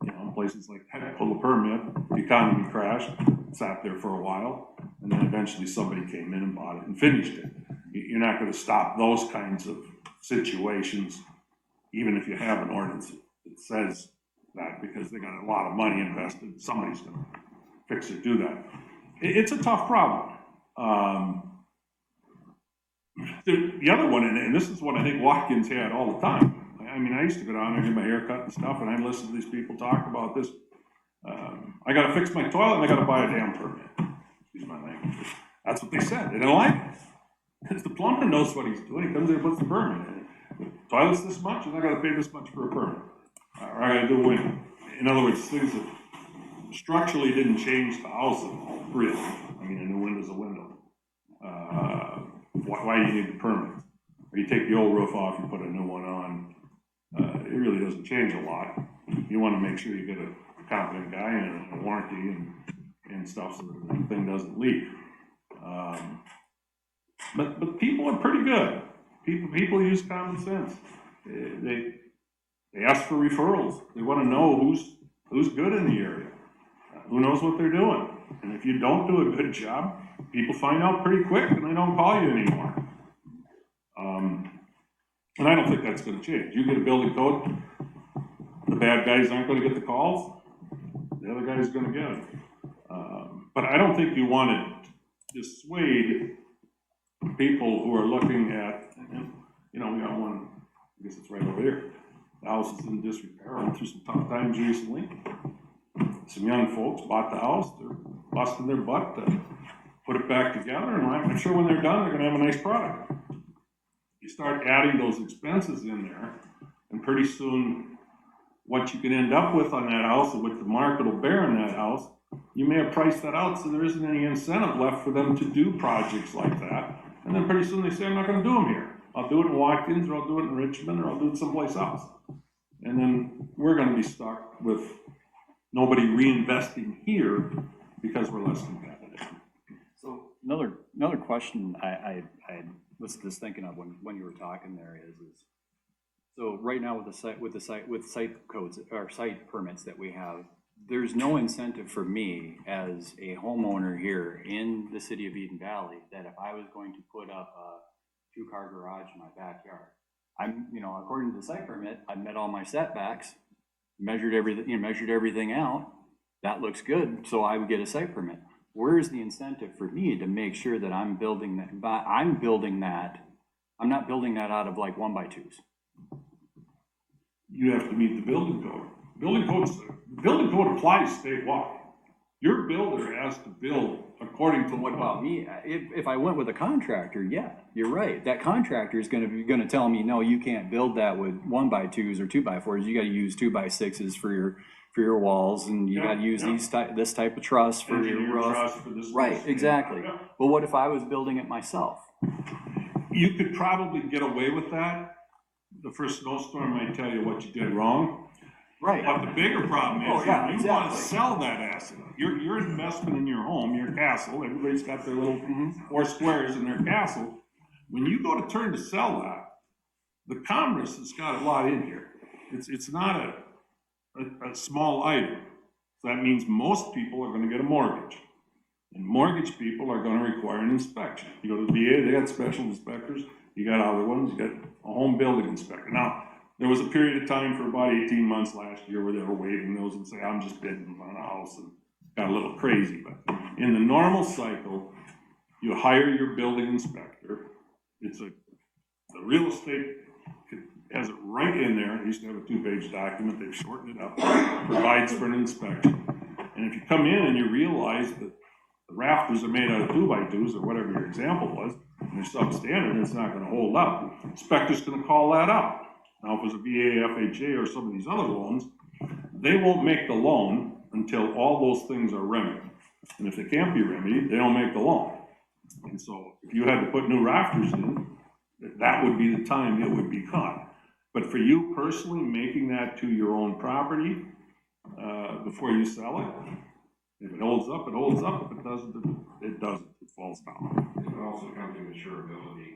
You know, places like that, pull a permit, the economy crashed, sat there for a while, and then eventually somebody came in and bought it and finished it. You're not gonna stop those kinds of situations, even if you have an ordinance that says that, because they got a lot of money invested, somebody's gonna fix it, do that. It's a tough problem. The other one, and this is what I think Watkins had all the time. I mean, I used to go down there, get my hair cut and stuff, and I'd listen to these people talk about this. I gotta fix my toilet and I gotta buy a damn permit. Excuse my language. That's what they said. They didn't like it. Because the plumber knows what he's doing. He comes in and puts the permit in. The toilet's this much, and I gotta pay this much for a permit. Or I gotta do a window. In other words, things that structurally didn't change the house at all, really. I mean, a new window's a window. Why do you need the permit? Or you take the old roof off, you put a new one on. It really doesn't change a lot. You wanna make sure you get a competent guy and a warranty and stuff so that the thing doesn't leak. But people are pretty good. People use common sense. They ask for referrals. They wanna know who's good in the area, who knows what they're doing. And if you don't do a good job, people find out pretty quick and they don't call you anymore. And I don't think that's gonna change. You get a building code, the bad guys aren't gonna get the calls, the other guy's gonna get it. But I don't think you wanna dissuade people who are looking at, you know, we got one, I guess it's right over here. The house is in disrepair, went through some tough times recently. Some young folks bought the house, they're busting their butt to put it back together, and I'm sure when they're done, they're gonna have a nice product. You start adding those expenses in there, and pretty soon, what you can end up with on that house, and what the market will bear on that house, you may have priced that out so there isn't any incentive left for them to do projects like that. And then pretty soon they say, I'm not gonna do them here. I'll do it in Watkins, or I'll do it in Richmond, or I'll do it someplace else. And then we're gonna be stuck with nobody reinvesting here because we're less competitive. So another question I was just thinking of when you were talking there is so right now with site codes or site permits that we have, there's no incentive for me as a homeowner here in the city of Eden Valley that if I was going to put up a 2-car garage in my backyard, I'm, you know, according to the site permit, I met all my setbacks, measured everything out. That looks good, so I would get a site permit. Where's the incentive for me to make sure that I'm building that? I'm not building that out of like 1x2s. You have to meet the building code. Building code applies statewide. Your builder has to build according to What what, about me? If I went with a contractor, yeah, you're right. That contractor is gonna tell me, no, you can't build that with 1x2s or 2x4s. You gotta use 2x6s for your walls, and you gotta use this type of truss for your engineer roof. trust for this. Right, exactly. Yeah. But what if I was building it myself? You could probably get away with that. The first snowstorm might tell you what you did wrong. Right. But the bigger problem Oh, is, yeah, you wanna exactly. sell that asset. Your investment in your home, your castle, everybody's got their little 4 squares in their castle. When you go to turn to sell that, the Commerce has got a lot in here. It's not a small item. So that means most people are gonna get a mortgage. And mortgage people are gonna require an inspection. You go to the VA, they got special inspectors, you got other ones, you got a home building inspector. Now, there was a period of time for about 18 months last year where they were waiving those and say, I'm just bidding on a house, and got a little crazy. But in the normal cycle, you hire your building inspector. The real estate has it right in there. It used to have a 2-page document, they've shortened it up, provides for an inspection. And if you come in and you realize that the rafters are made out of 2x2s, or whatever your example was, and they're substandard, it's not gonna hold up, inspector's gonna call that out. Now, if it's a VA, FHA, or some of these other loans, they won't make the loan until all those things are remedied. And if they can't be remedied, they don't make the loan. And so, if you had to put new rafters in, that would be the time it would be caught. But for you personally, making that to your own property, before you sell it, if it holds up, it holds up. If it doesn't, it doesn't. It falls down. It also comes to insurability.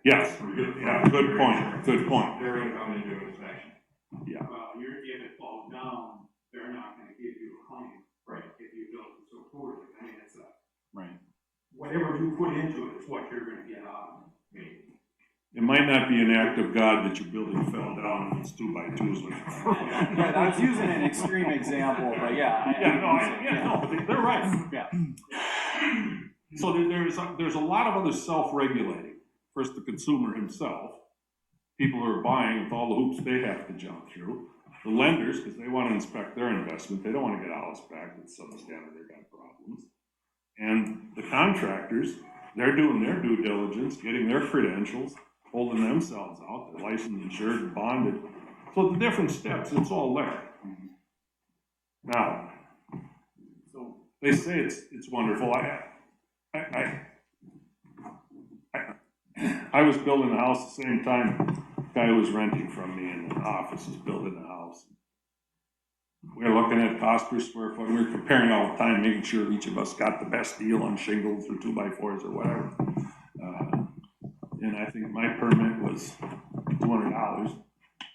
Yes, yeah, good point, good point. They're gonna come into inspection. Yeah, Well, if it falls down, they're not gonna give you a claim. Right. If you build it so poorly, I mean, it's a, Right. whatever you put into it is what you're gonna get out of it. it might not be an act of God that your building fell down and it's 2x2s. Right, I was using an extreme example, but yeah. But they're right. Yeah. So there's a lot of other self-regulating. First, the consumer himself, people who are buying with all the hoops they have to jump through. The lenders, because they want to inspect their investment, they don't want to get a house back that's substandard, they've got problems. And the contractors, they're doing their due diligence, getting their credentials, holding themselves out, they're licensed, insured, and bonded. So the different steps, it's all there. Now, so they say it's wonderful. I was building a house the same time guy who was renting from me in the office was building a house. We were looking at cost per square foot. We were comparing all the time, making sure each of us got the best deal on shingles or 2x4s or whatever. And I think my permit was $200,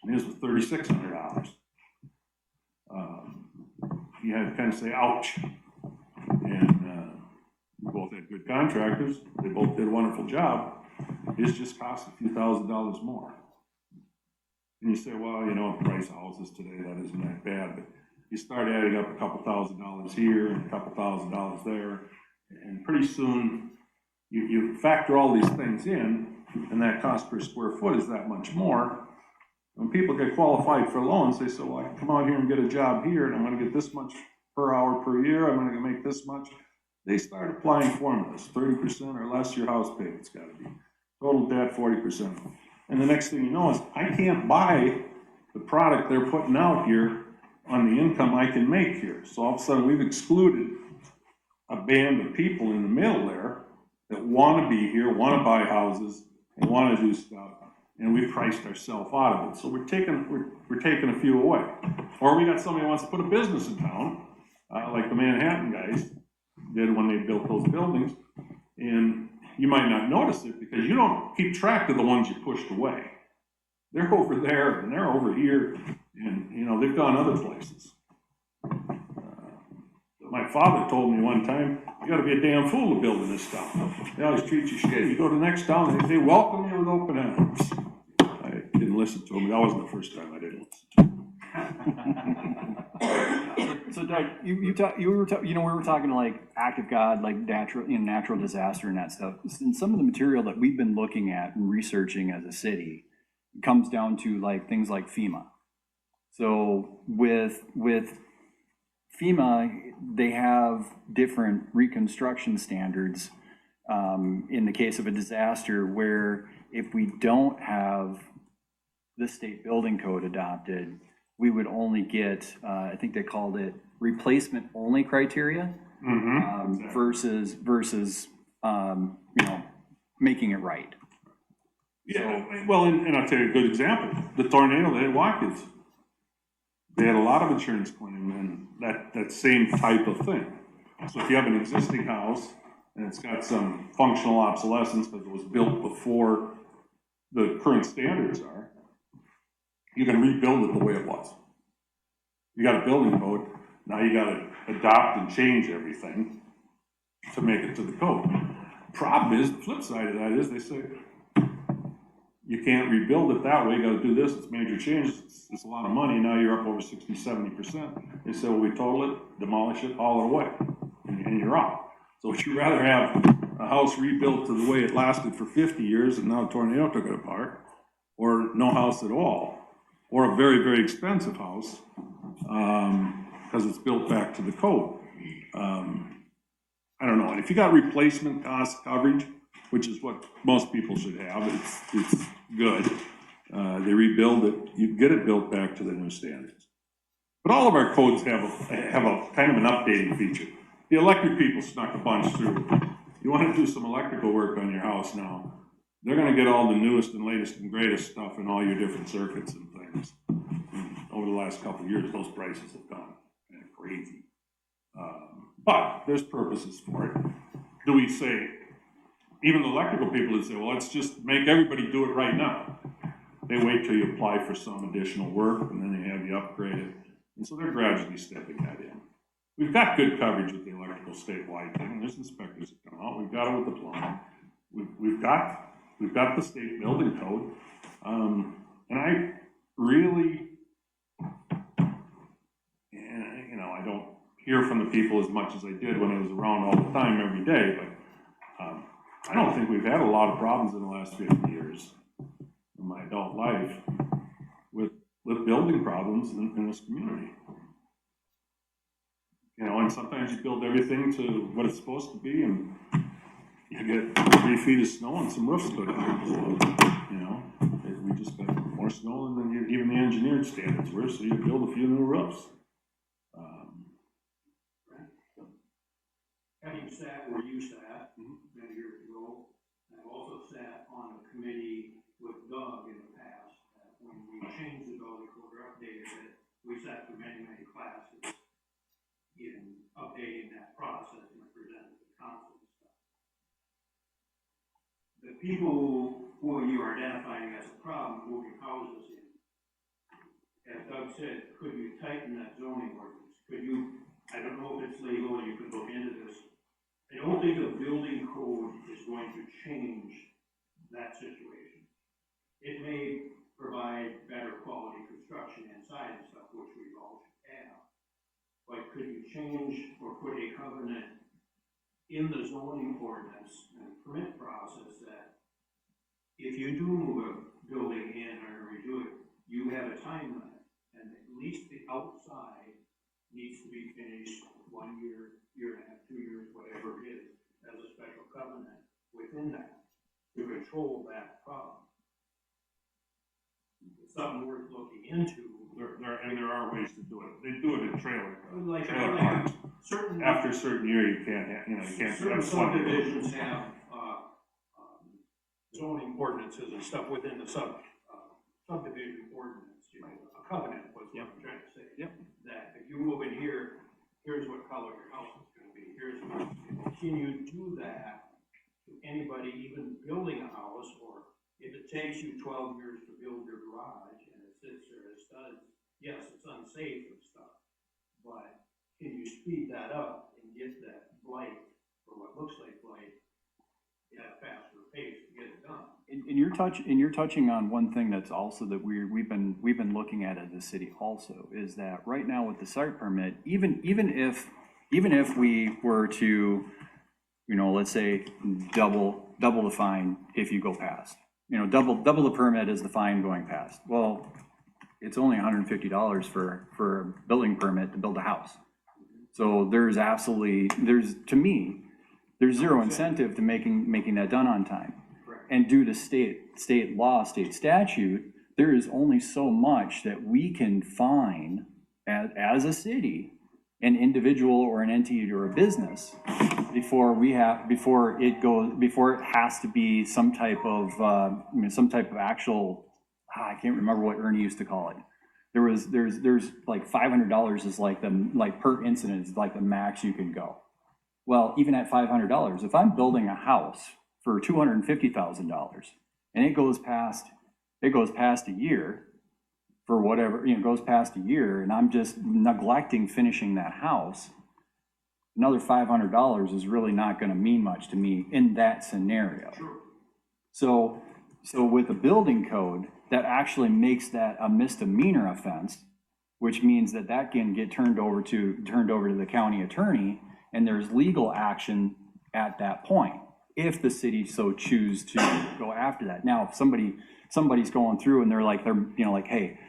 and his was $3,600. You had to kind of say, ouch. And we both had good contractors. They both did a wonderful job. It's just cost a few $1,000s more. And you say, well, you know, the price of houses today, that isn't that bad. But you start adding up a couple $1,000s here and a couple $1,000s there. And pretty soon, you factor all these things in, and that cost per square foot is that much more. When people get qualified for loans, they say, well, I can come out here and get a job here, and I'm gonna get this much per hour per year, I'm gonna make this much. They start applying formulas, 30% or less your house payment's gotta be. Total debt, 40%. And the next thing you know is, I can't buy the product they're putting out here on the income I can make here. So all of a sudden, we've excluded a band of people in the middle there that wanna be here, wanna buy houses, and wanna do stuff. And we priced ourselves out of it. So we're taking a few away. Or we got somebody who wants to put a business in town, like the Manhattan guys did when they built those buildings. And you might not notice it because you don't keep track of the ones you pushed away. They're over there and they're over here, and you know, they've gone other places. My father told me one time, you gotta be a damn fool to build in this town. They always treat you shit. You go to the next town, they welcome you with open arms. I didn't listen to him. That wasn't the first time I didn't listen to him. So Doug, we were talking like act of God, like natural disaster and that stuff. And some of the material that we've been looking at and researching as a city comes down to like things like FEMA. So with FEMA, they have different reconstruction standards in the case of a disaster, where if we don't have the state building code adopted, we would only get, I think they called it replacement only criteria versus, you know, making it right. Yeah, well, and I'll tell you a good example, the tornado that hit Watkins. They had a lot of insurance claim and that same type of thing. So if you have an existing house and it's got some functional obsolescence because it was built before the current standards are, you can rebuild it the way it was. You got a building code, now you gotta adopt and change everything to make it to the code. Problem is, the flip side of that is they say, you can't rebuild it that way, you gotta do this, it's major changes, it's a lot of money, now you're up over 60, 70%. They say, well, we total it, demolish it, haul it away, and you're out. So would you rather have a house rebuilt to the way it lasted for 50 years and now a tornado took it apart, or no house at all, or a very, very expensive house, because it's built back to the code? I don't know, and if you got replacement cost coverage, which is what most people should have, it's good. They rebuild it, you get it built back to the new standards. But all of our codes have a kind of an updating feature. The electric people snuck a bunch through. You want to do some electrical work on your house now, they're gonna get all the newest and latest and greatest stuff in all your different circuits and things. And over the last couple of years, those prices have gone kind of crazy. But there's purposes for it. Do we say, even the electrical people would say, well, let's just make everybody do it right now. They wait till you apply for some additional work, and then they have you upgrade it. And so they're gradually stepping that in. We've got good coverage with the electrical statewide thing. There's inspectors that come out. We've got it with the plumbing. We've got the state building code. And I really, and, you know, I don't hear from the people as much as I did when I was around all the time every day, but I don't think we've had a lot of problems in the last 50 years in my adult life with building problems in this community. You know, and sometimes you build everything to what it's supposed to be, and you get 3 feet of snow and some roofs put on. So, you know, we just got more snow than even the engineered standards were, so you build a few new roofs. Having sat where you sat many years ago, I've also sat on a committee with Doug in the past. When we changed the building code or updated it, we sat through many, many classes in updating that process and presented the council and stuff. The people who you are identifying as a problem moving houses in, as Doug said, could you tighten that zoning ordinance? Could you, I don't know if it's legal, you could look into this. I don't think the building code is going to change that situation. It may provide better quality construction inside and stuff, which we all should have. But could you change or put a covenant in the zoning ordinance and permit process that if you do move a building in or redo it, you have a time limit, and at least the outside needs to be finished 1 year, year and a half, 2 years, whatever it is, as a special covenant within that to control that problem. It's something worth looking into. There are ways to do it. They do it in trailer Like certain. After a certain year, you can't have, you know, you can't. Certain subdivisions have, zoning ordinances and stuff within the subdivision ordinance, you know, a covenant was what I'm trying to say. Yep. That if you move in here, here's what color your house is gonna be, here's what, can you do that to anybody even building a house, or if it takes you 12 years to build your garage and it sits there as studs, yes, it's unsafe and stuff, but can you speed that up and get that blight, or what looks like blight, at a faster pace to get it done? And you're touching on one thing that's also that we've been looking at as a city also, is that right now with the site permit, even if we were to, you know, let's say double the fine if you go past, you know, double the permit is the fine going past. Well, it's only $150 for a building permit to build a house. So there's absolutely, to me, there's zero incentive to making that done on time. And due to state law, state statute, there is only so much that we can fine as a city, an individual or an entity or a business, before it has to be some type of actual, I can't remember what Ernie used to call it. There's like $500 is like per incident is like the max you can go. Well, even at $500, if I'm building a house for $250,000 and it goes past a year for whatever, goes past a year, and I'm just neglecting finishing that house, another $500 is really not gonna mean much to me in that scenario. So with the building code, that actually makes that a misdemeanor offense, which means that can get turned over to the county attorney, and there's legal action at that point, if the city so choose to go after that. Now, if somebody's going through and they're like, hey,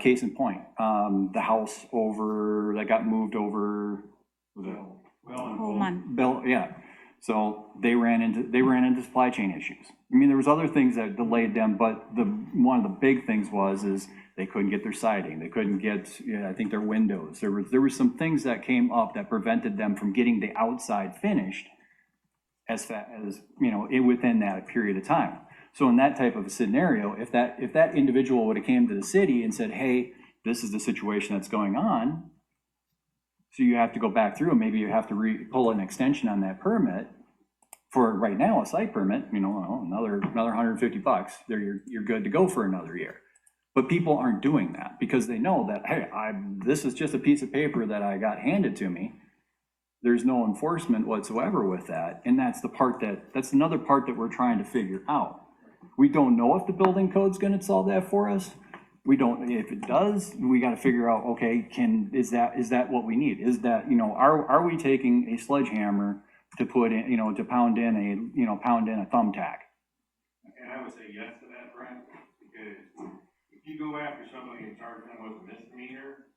case in point, the house that got moved over, Bill, yeah. So they ran into supply chain issues. I mean, there was other things that delayed them, but one of the big things is they couldn't get their siding, they couldn't get, I think, their windows. There were some things that came up that prevented them from getting the outside finished as fast as, within that period of time. So in that type of a scenario, if that individual would have came to the city and said, hey, this is the situation that's going on, so you have to go back through and maybe you have to pull an extension on that permit for right now, a site permit, another $150, you're good to go for another year. But people aren't doing that because they know that, hey, this is just a piece of paper that I got handed to me. There's no enforcement whatsoever with that. And that's another part that we're trying to figure out. We don't know if the building code's gonna solve that for us. We don't, if it does, we gotta figure out, okay, is that what we need? Is that, are we taking a sledgehammer to put in, to pound in a thumbtack? And I would say yes to that, Brent, because if you go after somebody and charge them with a misdemeanor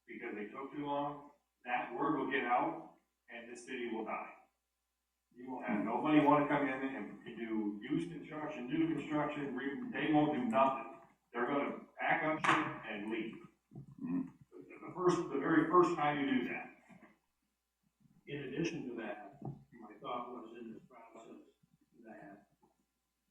because they took too long, that word will get out and the city will die. You will have nobody want to come in and do used construction, new construction, they won't do nothing. They're gonna pack up shit and leave. The very first time you do that. In addition to that, my thought was in this process that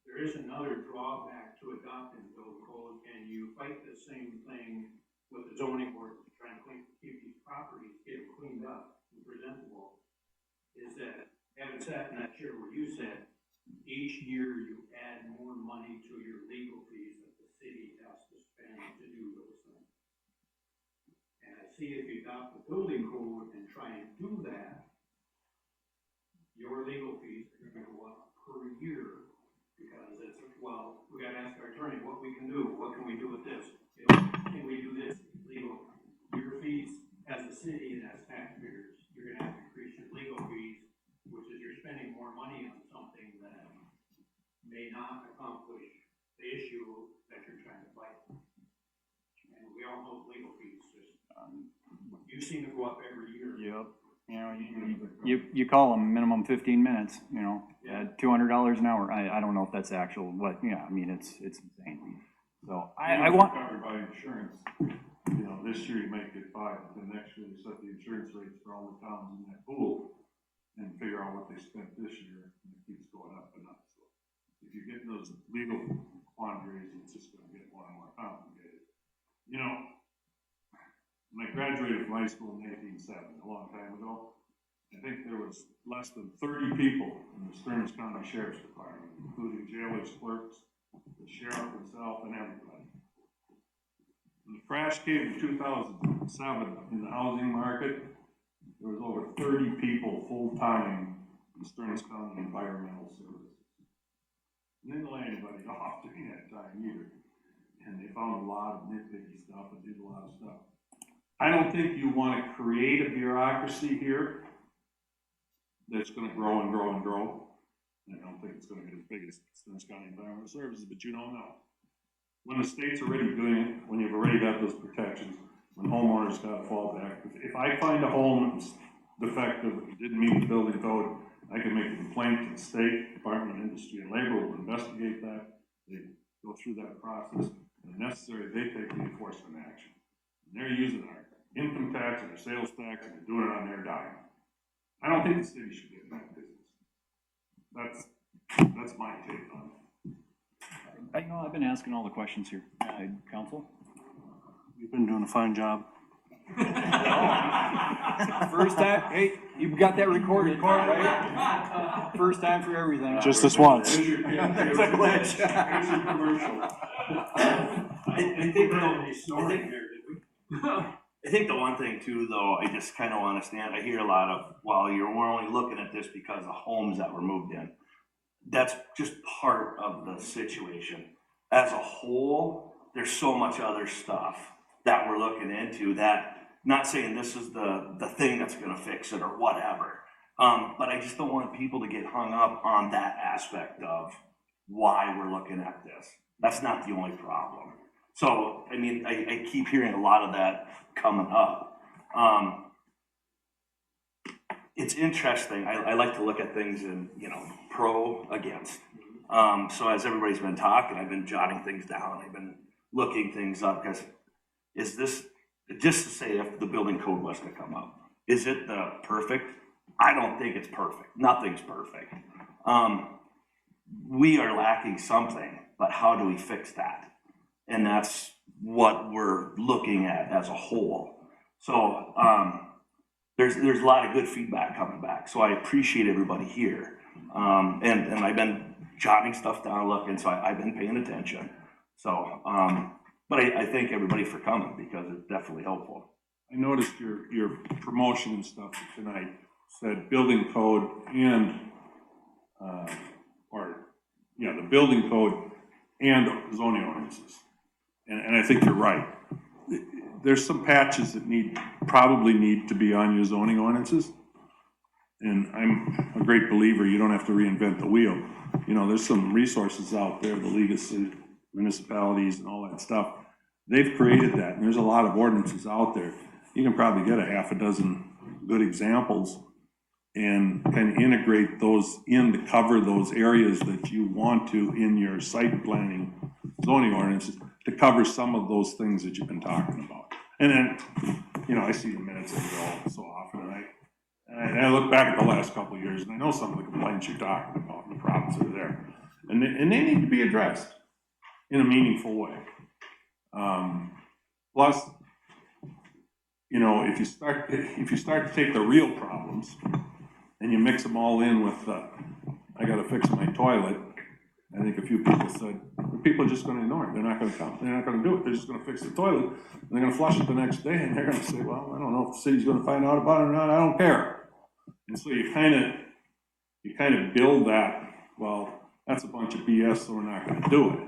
there is another drawback to adopting the building code, and you fight the same thing with the zoning board, trying to keep these properties getting cleaned up and presentable, is that having sat in that chair where you said, each year you add more money to your legal fees that the city has to spend to do those things. And I see if you adopt the building code and try and do that, your legal fees are gonna go up per year, because it's, well, we gotta ask our attorney what we can do, what can we do with this? Can we do this legal? Your fees as a city and as taxpayers, you're gonna have to increase your legal fees, which is you're spending more money on something that may not accomplish the issue that you're trying to fight. And we all know legal fees, you seem to go up every year. Yep. You call them minimum 15 minutes, at $200 an hour. I don't know if that's actual, but yeah, I mean, it's insane. So I want. Covered by insurance, this year you might get 5, but then next year you set the insurance rates for all the towns in that pool and figure out what they spent this year, and it keeps going up and up. So if you get those legal quandaries, it's just gonna get more and more complicated. When I graduated from high school in 1970, a long time ago, I think there was less than 30 people in the Stearns County Sheriff's Department, including jailers, clerks, the sheriff himself, and everybody. When the crash came in 2007 in the housing market, there was over 30 people full-time in Stearns County Environmental Services. And they didn't lay anybody off during that time either. And they found a lot of nitpicky stuff and did a lot of stuff. I don't think you want to create a bureaucracy here that's going to grow and grow and grow. I don't think it's going to get as big as Stearns County Environmental Services, but you don't know. When the state's already doing it, when you've already got those protections, when homeowners got fallback. If I find a home that's defective, didn't meet the building code, I can make a complaint to the State Department of Industry and Labor, will investigate that. They go through that process, and if necessary, they take the enforcement action. And they're using our income tax and our sales tax, and they're doing it on their dime. I don't think the city should get in that business. That's my take on it. I've been asking all the questions here. Council? You've been doing a fine job. First time, hey, you got that recorded, right? First time for everything. Just this once. That's a glitch. I think the one thing too, though, I just kind of want to stand, I hear a lot of, well, we're only looking at this because of homes that were moved in. That's just part of the situation. As a whole, there's so much other stuff that we're looking into that, not saying this is the thing that's gonna fix it or whatever. But I just don't want people to get hung up on that aspect of why we're looking at this. That's not the only problem. So, I mean, I keep hearing a lot of that coming up. It's interesting. I like to look at things in, pro, against. So as everybody's been talking, I've been jotting things down. I've been looking things up because is this, just to say if the building code was to come up, is it the perfect? I don't think it's perfect. Nothing's perfect. We are lacking something, but how do we fix that? And that's what we're looking at as a whole. So there's a lot of good feedback coming back. So I appreciate everybody here. And I've been jotting stuff down, looking, so I've been paying attention. So, but I thank everybody for coming because it's definitely helpful. I noticed your promotion and stuff tonight said building code and, the building code and zoning ordinances. And I think you're right. There's some patches that probably need to be on your zoning ordinances. And I'm a great believer, you don't have to reinvent the wheel. There's some resources out there, the League of City Municipalities and all that stuff. They've created that, and there's a lot of ordinances out there. You can probably get a half a dozen good examples and kind of integrate those in to cover those areas that you want to in your site planning zoning ordinances to cover some of those things that you've been talking about. And then, I see the minutes every so often, and I look back at the last couple of years, and I know some of the complaints you're talking about, and the problems that are there. And they need to be addressed in a meaningful way. Plus, if you start to take the real problems and you mix them all in with, I gotta fix my toilet, I think a few people said, people are just gonna ignore it. They're not gonna come. They're not gonna do it. They're just gonna fix the toilet. And they're gonna flush it the next day, and they're gonna say, well, I don't know if the city's gonna find out about it or not. I don't care. And so you kind of build that, well, that's a bunch of BS, so we're not gonna do it.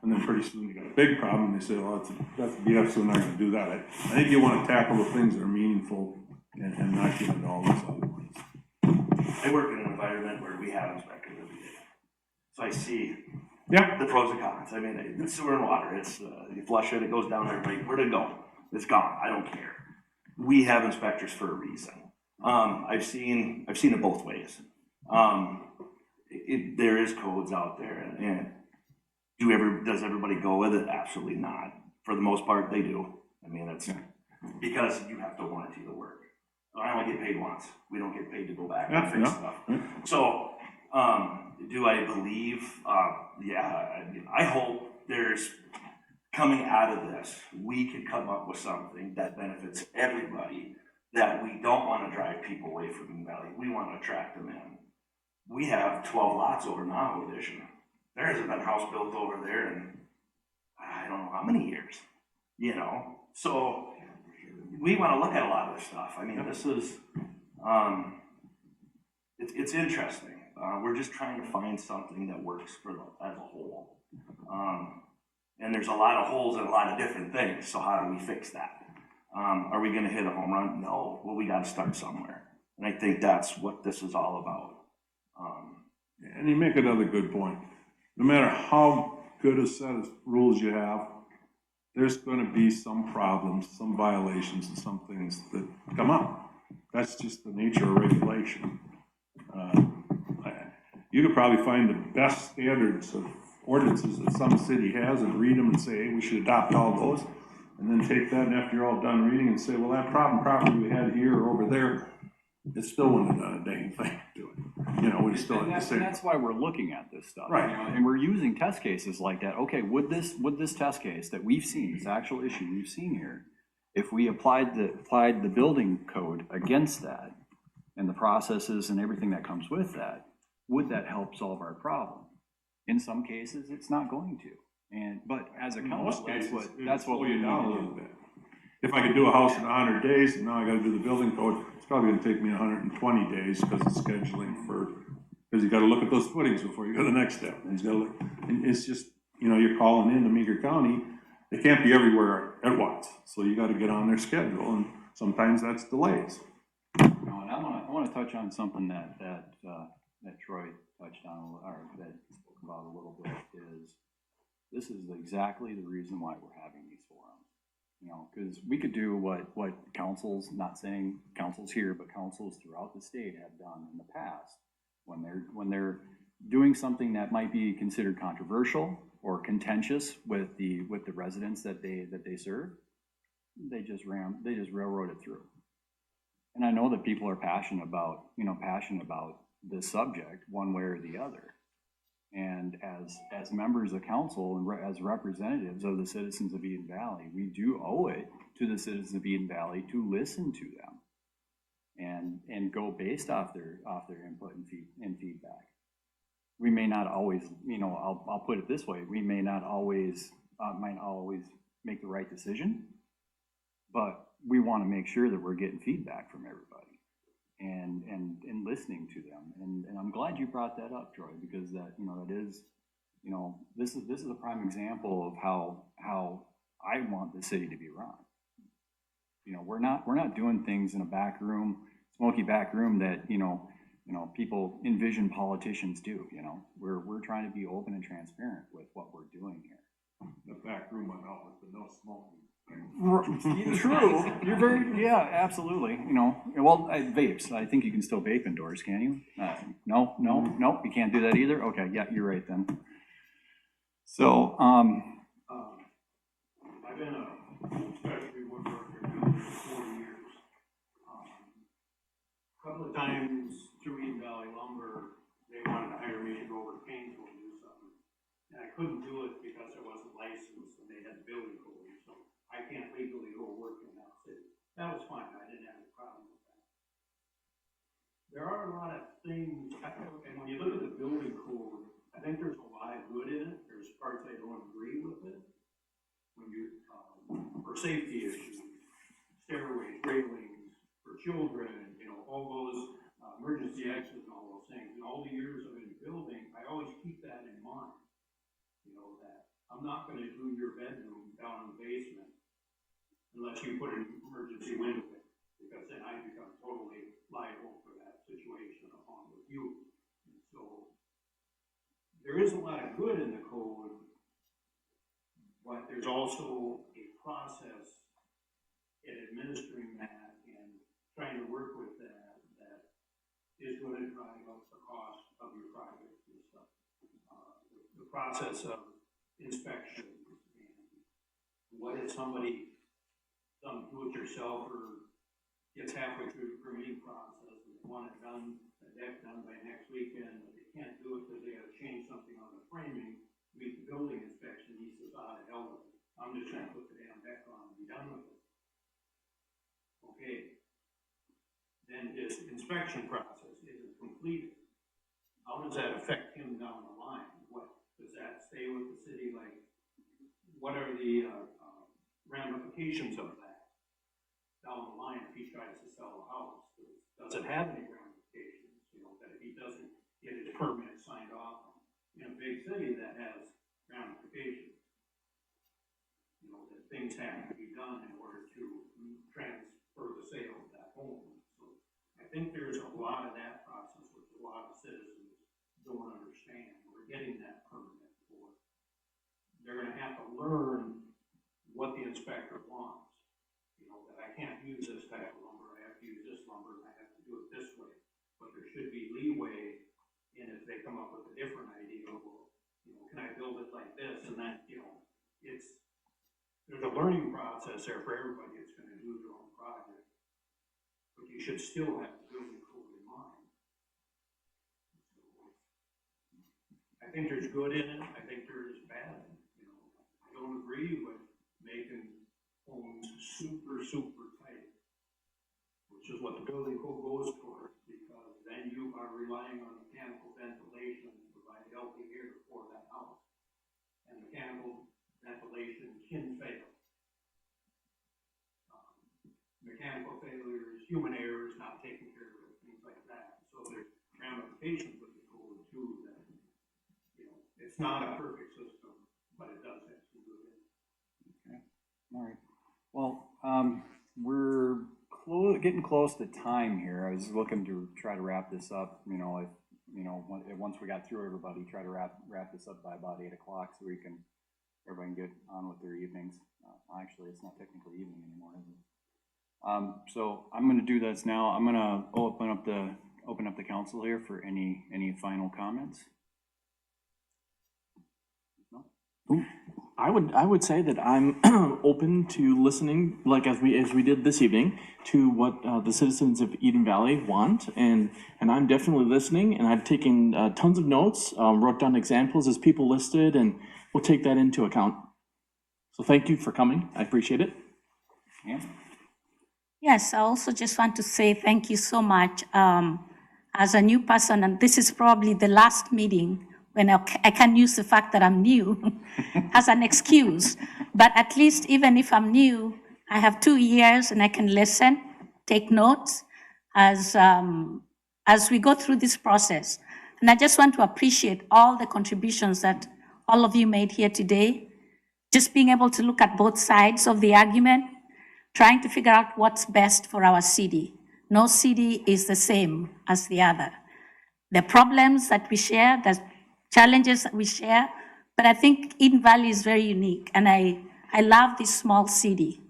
And then pretty soon you got a big problem, and they say, well, that's BS, so we're not gonna do that. I think you wanna tackle the things that are meaningful and not get into all these other ones. I work in an environment where we have inspectors every day. So I see Yeah. the pros and cons. I mean, it's sewer and water. It's, you flush it, it goes down there, like, where'd it go? It's gone. I don't care. We have inspectors for a reason. I've seen it both ways. There is codes out there, and does everybody go with it? Absolutely not. For the most part, they do. I mean, it's because you have to warranty the work. I only get paid once. We don't get paid to go back and fix stuff. So, do I believe? I hope there's coming out of this, we can come up with something that benefits everybody, that we don't want to drive people away from the valley. We want to attract them in. We have 12 lots over in Navajo Edition. There hasn't been a house built over there in, I don't know how many years, So we want to look at a lot of this stuff. I mean, this is, it's interesting. We're just trying to find something that works as a whole. And there's a lot of holes in a lot of different things, so how do we fix that? Are we gonna hit a home run? No, well, we gotta start somewhere. And I think that's what this is all about. And you make another good point. No matter how good a set of rules you have, there's gonna be some problems, some violations, and some things that come up. That's just the nature of regulation. You could probably find the best standards of ordinances that some city has and read them and say, hey, we should adopt all those. And then take that, and after you're all done reading, and say, well, that property we had here or over there, it still wouldn't have done a dang thing to it. You know, we still have the same. That's why we're looking at this stuff. Right. You know, and we're using test cases like that. Okay, would this test case that we've seen, this actual issue we've seen here, if we applied the building code against that and the processes and everything that comes with that, would that help solve our problem? In some cases, it's not going to. But as a In council, most cases, that's what slow we you down a need to little do. bit. If I could do a house in 100 days, and now I gotta do the building code, it's probably gonna take me 120 days because of scheduling because you gotta look at those footings before you go to the next step. And it's just, you know, you're calling in to Meeker County, they can't be everywhere at once. So you gotta get on their schedule, and sometimes that's delays. You know, and I wanna touch on something that Troy touched on, or that spoke about a little bit, is this is exactly the reason why we're having these forums. You know, because we could do what councils, not saying councils here, but councils throughout the state have done in the past. When they're doing something that might be considered controversial or contentious with the residents that they serve, they just railroad it through. And I know that people are passionate about this subject one way or the other. And as members of council and as representatives of the citizens of Eden Valley, we do owe it to the citizens of Eden Valley to listen to them and go based off their input and feedback. We may not always, you know, I'll put it this way, we may not always, might not always make the right decision, but we want to make sure that we're getting feedback from everybody and listening to them. And I'm glad you brought that up, Troy, because that, you know, that is, you know, this is a prime example of how I want the city to be run. You know, we're not doing things in a back room, smoky back room that, you know, people envision politicians do, you know. We're trying to be open and transparent with what we're doing here. The back room went out with the no smoking. True, you're very, yeah, absolutely, you know, well, vapes, I think you can still vape indoors, can you? No, you can't do that either? Okay, yeah, you're right then. So, I've been a specialty woodworker now for 40 years. A couple of times through Eden Valley Lumber, they wanted to hire me to go over to Painesville and do something. And I couldn't do it because I wasn't licensed and they had the building code, so I can't legally go work in that city. That was fine, I didn't have a problem with that. There are a lot of things, and when you look at the building code, I think there's a lot of good in it. There's parts I don't agree with it. When you, for safety issues, stairways, railings, for children, you know, all those emergency exits and all those things. In all the years I've been building, I always keep that in mind. You know, that I'm not gonna do your bedroom down in the basement unless you put an emergency window in, because then I become totally liable for that situation along with you. And so, there is a lot of good in the code, but there's also a process in administering that and trying to work with that is going to drive up the cost of your project and stuff. The process of inspection and what if somebody, some do-it-yourselfer gets halfway through the permitting process and they want it done, the deck done by next weekend, but they can't do it because they gotta change something on the framing, meet the building inspection, he says, ah, the hell with it. I'm just trying to put the damn deck on and be done with it. Okay. Then his inspection process isn't completed. How does that affect him down the line? What, does that stay with the city? Like, what are the ramifications of that down the line if he tries to sell a house? Does it have any ramifications? You know, that if he doesn't get his permit signed off on? In a big city, that has ramifications. You know, that things have to be done in order to transfer the sale of that home. So I think there's a lot of that process which a lot of citizens don't understand. We're getting that permit for. They're gonna have to learn what inspector wants. You know, that I can't use this type of lumber, I have to use this lumber, and I have to do it this way. But there should be leeway in if they come up with a different idea, well, you know, can I build it like this, and that, you know, there's a learning process there for everybody that's gonna do their own project. But you should still have the building code in mind. I think there's good in it, I think there is bad, you know, I don't agree with making homes super tight, which is what the building code goes towards, because then you are relying on mechanical ventilation to provide healthy air for that house. And mechanical ventilation can fail. Mechanical failures, human errors, not taking care of it, things like that. So there's ramifications with the code too, that, you know, it's not a perfect system, but it does have some good in it. All right. Well, we're getting close to time here. I was looking to try to wrap this up, you know, once we got through everybody, try to wrap this up by about 8 o'clock so everybody can get on with their evenings. Actually, it's not technically evening anymore, is it? So I'm gonna do this now. I'm gonna open up the council here for any final comments. No? I would say that I'm open to listening, like as we did this evening, to what the citizens of Eden Valley want, and I'm definitely listening, and I've taken tons of notes, wrote down examples as people listed, and we'll take that into account. So thank you for coming. I appreciate it. Yeah. Yes, I also just want to say thank you so much. As a new person, and this is probably the last meeting when I can use the fact that I'm new as an excuse. But at least even if I'm new, I have 2 years and I can listen, take notes as we go through this process. And I just want to appreciate all the contributions that all of you made here today. Just being able to look at both sides of the argument, trying to figure out what's best for our city. No city is the same as the other. The problems that we share, the challenges that we share, but I think Eden Valley is very unique, and I love this small city,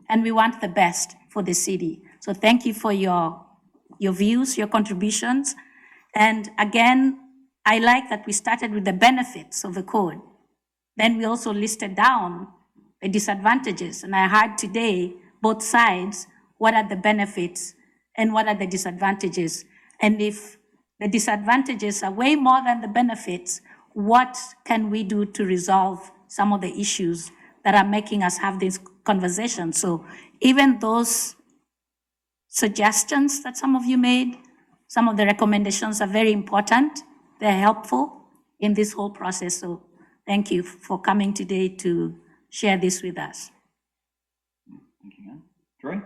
and we want the best for the city. So thank you for your views, your contributions, and again, I like that we started with the benefits of the code. Then we also listed down the disadvantages, and I heard today both sides, what are the benefits and what are the disadvantages? And if the disadvantages are way more than the benefits, what can we do to resolve some of the issues that are making us have this conversation? So even those suggestions that some of you made, some of the recommendations are very important. They're helpful in this whole process. So thank you for coming today to share this with us. Thank you, man. Troy?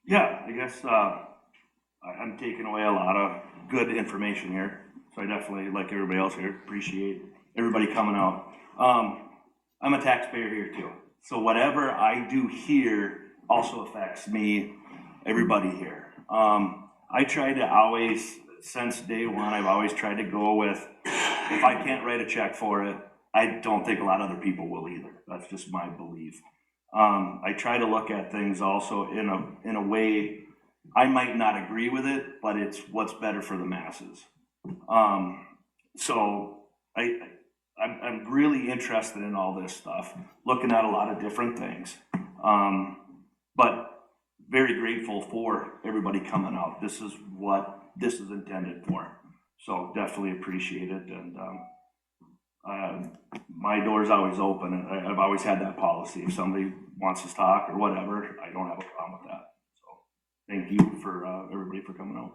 Yeah, I guess, I'm taking away a lot of good information here. So I definitely, like everybody else here, appreciate everybody coming out. I'm a taxpayer here too. So whatever I do here also affects me, everybody here. I try to always, since day one, I've always tried to go with, if I can't write a check for it, I don't think a lot of other people will either. That's just my belief. I try to look at things also in a way, I might not agree with it, but it's what's better for the masses. So I'm really interested in all this stuff, looking at a lot of different things. But very grateful for everybody coming out. This is what this is intended for. So definitely appreciate it. And my door's always open, and I've always had that policy. If somebody wants to talk or whatever, I don't have a problem with that. So thank you for everybody for coming out.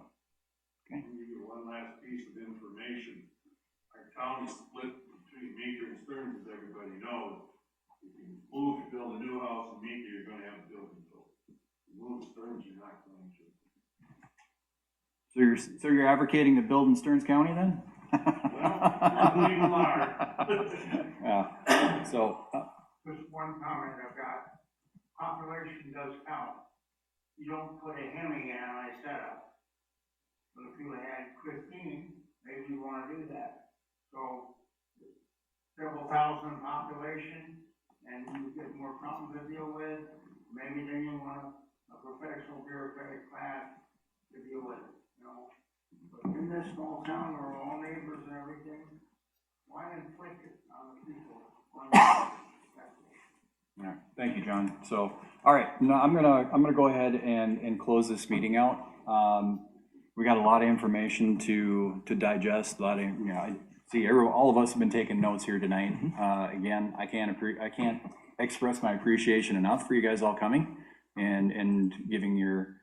Okay. Let me give you one last piece of information. Our town is split between Meeker and Stearns, as everybody knows. If you move to build a new house in Meeker, you're gonna have a building code. If you move to Stearns, you're not going to. So you're advocating to build in Stearns County then? Well, some people are. Yeah, so, Just one comment I've got, population does count. You don't put a Heming in on a setup. But if you had Christine, maybe you wanna do that. So, several thousand population, and you get more problems to deal with, maybe then you want a professional bureaucratic class to deal with, you know? But in this small town, we're all neighbors and everything, why inflict it on the people? All right, thank you, John. So, all right, now I'm gonna go ahead and close this meeting out. We got a lot of information to digest, a lot of, you know, I see all of us have been taking notes here tonight. Again, I can't express my appreciation enough for you guys all coming and giving your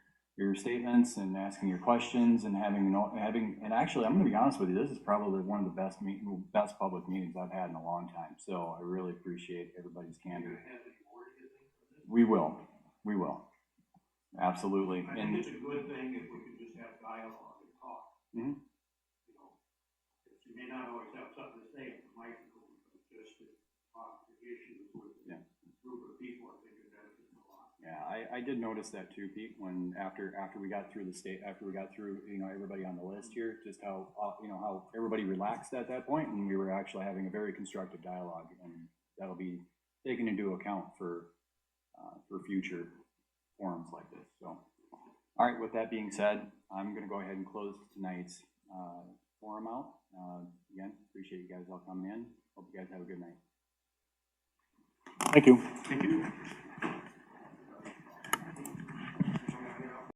statements and asking your questions and having, and actually, I'm gonna be honest with you, this is probably one of the best public meetings I've had in a long time. So I really appreciate everybody's candor. We will. Absolutely. I think it's a good thing if we could just have dialogue and talk. Mhm. You know, you may not always have something to say at the microphone, but just to talk the issues with a group of people, I think it benefits a lot. Yeah, I did notice that too, Pete, when after we got through you know, everybody on the list here, just how, you know, how everybody relaxed at that point, and we were actually having a very constructive dialogue, and that'll be taken into account for future forums like this. So, all right, with that being said, I'm gonna go ahead and close tonight's forum out. Again, appreciate you guys all coming in. Hope you guys have a good night. Thank you. Thank you.